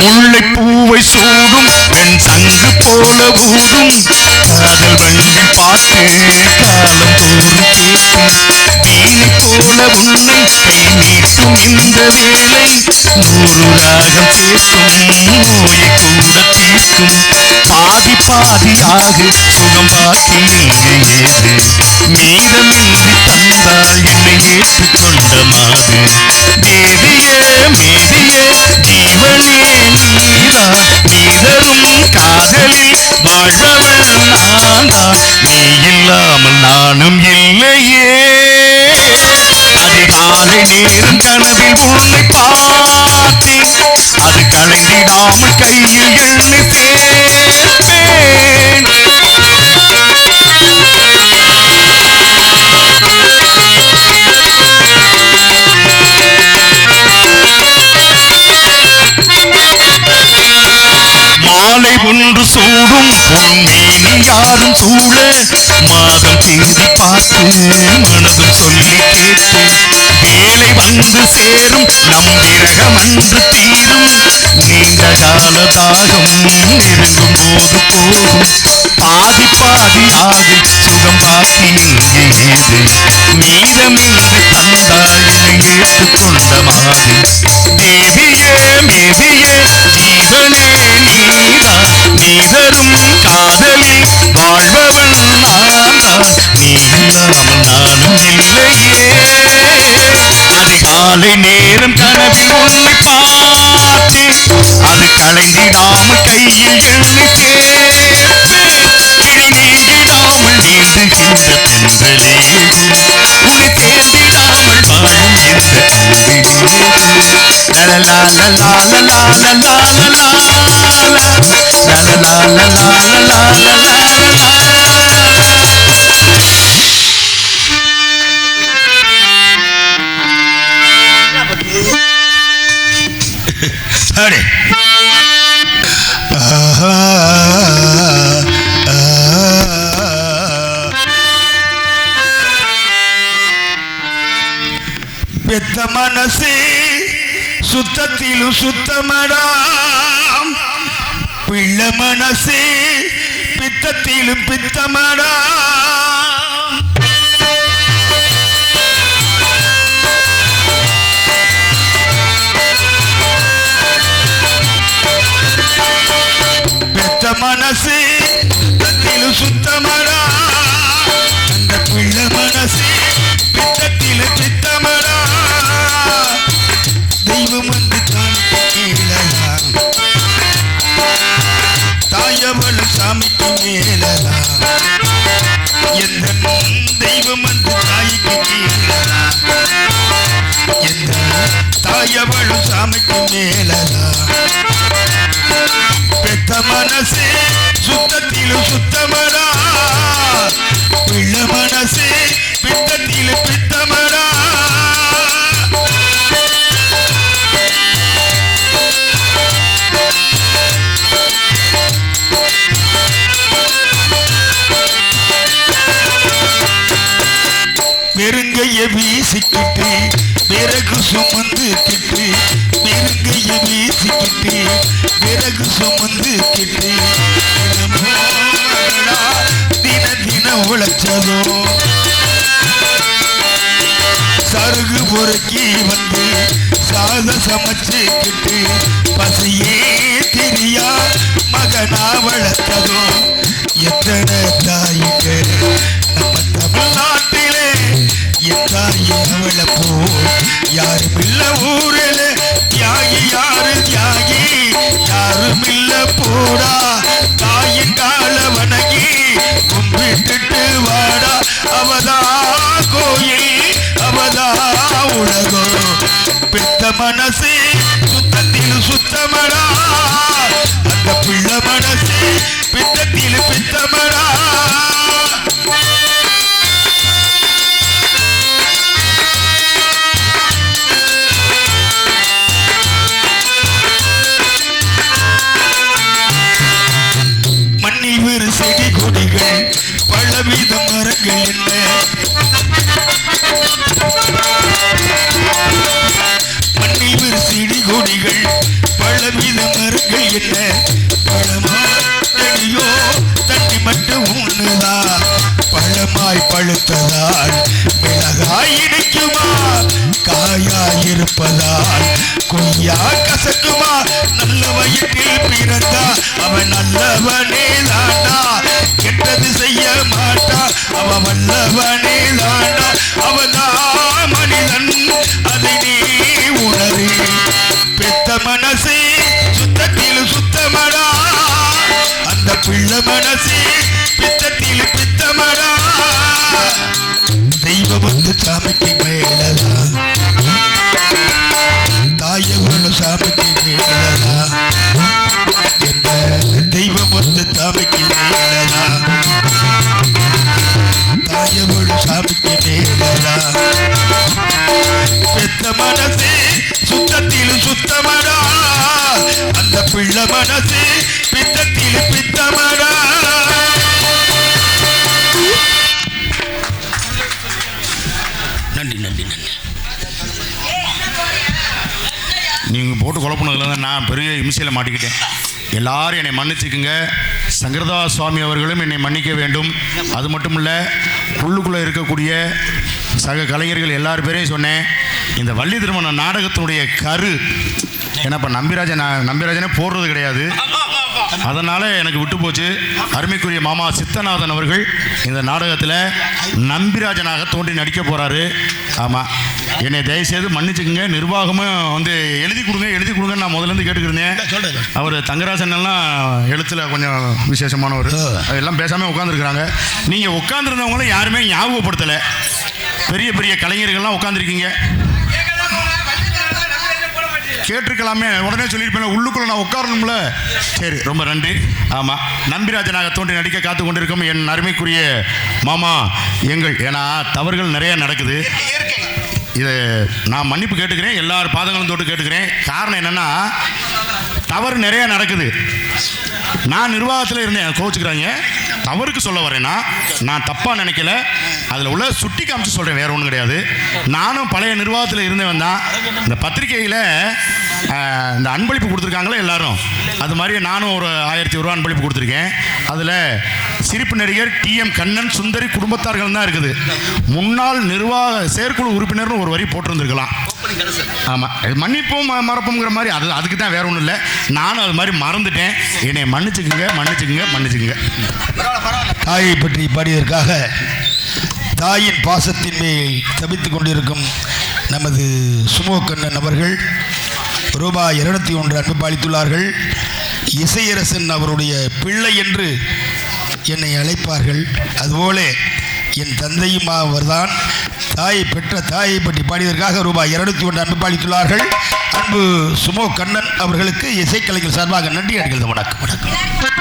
முல்லைப்பூவை சூடும் பெண் சங்கு போல ஊடும் காதல் வண்டி பாட்டு காலம் தோறும் கேட்டு வீணை போல உன்னை கை நீட்டும் இந்த வேளை நூறு ராகம் கேட்கும் நோயை கூட தீர்க்கும் பாதி பாதியாக சுகம் பாக்கி இங்கு ஏது மீதமின்றி தந்தால் என்னை ஏற்றுக்கொண்ட மாது தேவியே மேதியே ஜீவனே நீதா நீதரும் காதலில் வாழ்பவள் நான்தான் நீ இல்லாமல் நானும் இல்லையே. அதிகாலை நேரம் கனவில் உன்னை பார்த்தேன், அது கலைந்திடாமல் கையில் என்னை சேர்ப்பேன். மாலை ஒன்று சூடும் பொன்மேனி யாரும் சூழ மாதம் தேதி பார்த்து மனதும் சொல்லி கேட்டு வேலை வந்து சேரும் நம் விரகம் அன்று தீரும் நீண்ட கால தாகம் நெருங்கும் போது போகும் பாதி பாதியாக சுகம் பாக்கி இங்கு ஏது மீதமின்றி தந்தால் என்னை ஏற்றுக்கொண்ட மாது தேவியே மேதியே ஜீவனே நீதா நீதரும் காதலில் வாழ்பவள் நான்தான் நீ இல்லாமல் நானும் இல்லையே. அதிகாலை நேரம் கனவில் உன்னை பார்த்தேன், அது கலைந்திடாமல் கையில் என்னை சேர்ப்பேன், விழி நீங்கிடாமல் நீந்துகின்ற தென்றலே பெத்த மனசே சுத்தத்திலும் சுத்தமடா, பிள்ளை மனசே பித்தத்திலும் பித்தமடா. பெத்த மனசே சுத்தத்திலும் சுத்தமடா, அந்த பிள்ளை மனசே பித்தத்திலும் பித்தமடா. தெய்வம் வந்து கேளலாம், தாயவளும் சாமிக்கு மேலலாம். எந்த தெய்வம் வந்து தாய்க்கு கேளலாம், எந்த தாயவளும் சாமிக்கு மேலலாம். பெத்த மனசே சுத்தத்திலும் சுத்தமடா, பிள்ளை மனசே பித்தத்திலும் பித்தமடா. வெறுங்கைய வீசிக்கிட்டு விறகு சுமந்துக்கிட்டு, வெறுங்கைய வீசிக்கிட்டு விறகு சுமந்துக்கிட்டு, தின தின உழைச்சதோ சருகு பொறுக்கி வந்து சாத சமைச்சுக்கிட்டு, பசியே தெரியா மகனா வளர்த்ததோ எத்தனை தாய்க நம்ம தமிழ்நாட்டிலே. என் தாயி அவளை போ யாரும் இல்ல ஊரில், தியாகி யாரு தியாகி யாரும் இல்ல போடா. தாயின் கால வணங்கி கும்பிட்டுட்டு வாடா, அவதா கோயில் அவதா உலகம். பெத்த மனசே சுத்தத்தில் சுத்தமடா, அந்த பிள்ளை மனசே பித்தத்தில் பித்தமடா. மண்ணில் வேறு செடி கொடிகள் பலவித மரங்கள் என்ன, மண்ணில் வேறு செடி கொடிகள் பலவித மரங்கள் என்ன. பழமாயோ தண்ணி மட்டும் ஒண்ணுதா, பழமாய் பழுத்ததால் மிளகாய் இனிக்குமா, காயாயிருப்பதால் கொய்யா கசக்குமா. நல்ல வயிற்றில் பிறந்தா அவன் நல்லவனே தாண்டா, கெட்டது செய்ய மாட்டா அவன் வல்லவனே தாண்டா. அவதான் மனிதன் அதை நீ உணரு. பெத்த மனசே சுத்தத்தில் சுத்தமடா, அந்த பிள்ளை மனசே பித்தத்தில் பித்தமடா. தெய்வம் வந்து சாமிக்கு மேலதான், தாயவளும் சாமிக்கு மேலதான். எந்த தெய்வம் வந்து சாமிக்கு மேலதான், தாயவளும் சாமிக்கு மேலதான். பெத்த மனசே சுத்தத்தில் சுத்தமடா, அந்த பிள்ளை மனசே பித்தத்தில் பித்தமடா. நன்றி நன்றி நன்றி. நீங்கள் போட்டு குழப்பினதுல தான் நான் பெரிய இம்சையில் மாட்டிக்கிட்டேன். எல்லாரும் என்னை மன்னிச்சுக்குங்க. சங்கரதாஸ் சுவாமி அவர்களும் என்னை மன்னிக்க வேண்டும். அது மட்டும் இல்லை, உள்ளுக்குள்ளே இருக்கக்கூடிய சக கலைஞர்கள் எல்லார் பேரையும் சொன்னேன். இந்த வள்ளி திருமண நாடகத்தினுடைய கரு ஏன்னா இப்போ நம்பிராஜனே போடுறது கிடையாது, அதனால் எனக்கு விட்டு போச்சு. அருமைக்குரிய மாமா சித்தநாதன் அவர்கள் இந்த நாடகத்தில் நம்பிராஜனாக தோன்றி நடிக்க போகிறாரு. ஆமாம், என்னை தயவுசெய்து மன்னிச்சுக்குங்க. நிர்வாகமும் வந்து எழுதி கொடுங்கன்னு நான் முதலேருந்து கேட்டுக்கிருந்தேன். அவர் தங்கராசன் எல்லாம் எழுத்தில் கொஞ்சம் விசேஷமானவர், எல்லாம் பேசாமல் உட்காந்துருக்குறாங்க. நீங்கள் உட்காந்துருந்தவங்களும் யாருமே ஞாபகப்படுத்தலை. பெரிய பெரிய கலைஞர்கள்லாம் உட்காந்துருக்கீங்க. கேட்டிருக்கலாமே, உடனே சொல்லியிருப்பேன். உள்ளுக்குள்ள நான் உட்காரணும்ல. சரி, ரொம்ப நன்றி. ஆமாம், நம்பிராஜனாக தோன்றி நடிக்க காத்து கொண்டிருக்கும் என் அருமைக்குரிய மாமா எங்கள். ஏன்னா தவறுகள் நிறைய நடக்குது. இது நான் மன்னிப்பு கேட்டுக்கிறேன், எல்லார் பாதங்களும் தொட்டு கேட்டுக்கிறேன். காரணம் என்னென்னா, தவறு நிறைய நடக்குது. நான் நிர்வாகத்தில் இருந்தேன், கோச்சுக்கிறாங்க. தவறுக்கு சொல்ல வரேன்னா நான் தப்பாக நினைக்கல, அதில் உள்ள சுட்டி காமிச்சு சொல்கிறேன், வேறு ஒன்றும் கிடையாது. நானும் பழைய நிர்வாகத்தில் இருந்தவன் தான். இந்த பத்திரிகையில் இந்த அன்பளிப்பு கொடுத்துருக்காங்களே எல்லாரும், அது மாதிரி நானும் ஒரு 1000 ரூபா அன்பளிப்பு கொடுத்துருக்கேன். அதில் சிரிப்பு நடிகர் டிஎம் கண்ணன் சுந்தரி குடும்பத்தார்கள் தான் இருக்குது. முன்னாள் நிர்வாக செயற்குழு உறுப்பினர்னு ஒரு வரி போட்டிருந்துருக்கலாம். ஆமாம், மன்னிப்பும் மறப்புங்கிற மாதிரி அதுக்கு தான், வேற ஒன்றும் இல்லை. நானும் அது மாதிரி மறந்துட்டேன். என்னை மன்னிச்சுக்குங்க, மன்னிச்சுக்குங்க, மன்னிச்சுக்குங்க. தாயை பற்றி பாடியதற்காக தாயின் பாசத்தின் மேல் தபித்துக் கொண்டிருக்கும் நமது சுமோ கண்ணன் அவர்கள் ரூபாய் 201 அன்பு அளித்துள்ளார்கள். இசையரசன் அவருடைய பிள்ளை என்று என்னை அழைப்பார்கள். அதுபோல என் தந்தையும் அவர்தான். தாயை பெற்ற தாயை பற்றி பாடியதற்காக ரூபாய் 201 அன்பு அளித்துள்ளார்கள். அன்பு சுமோ கண்ணன் அவர்களுக்கு இசைக்கலைஞர் சார்பாக நன்றி. அடிக்கிறது. வணக்கம்.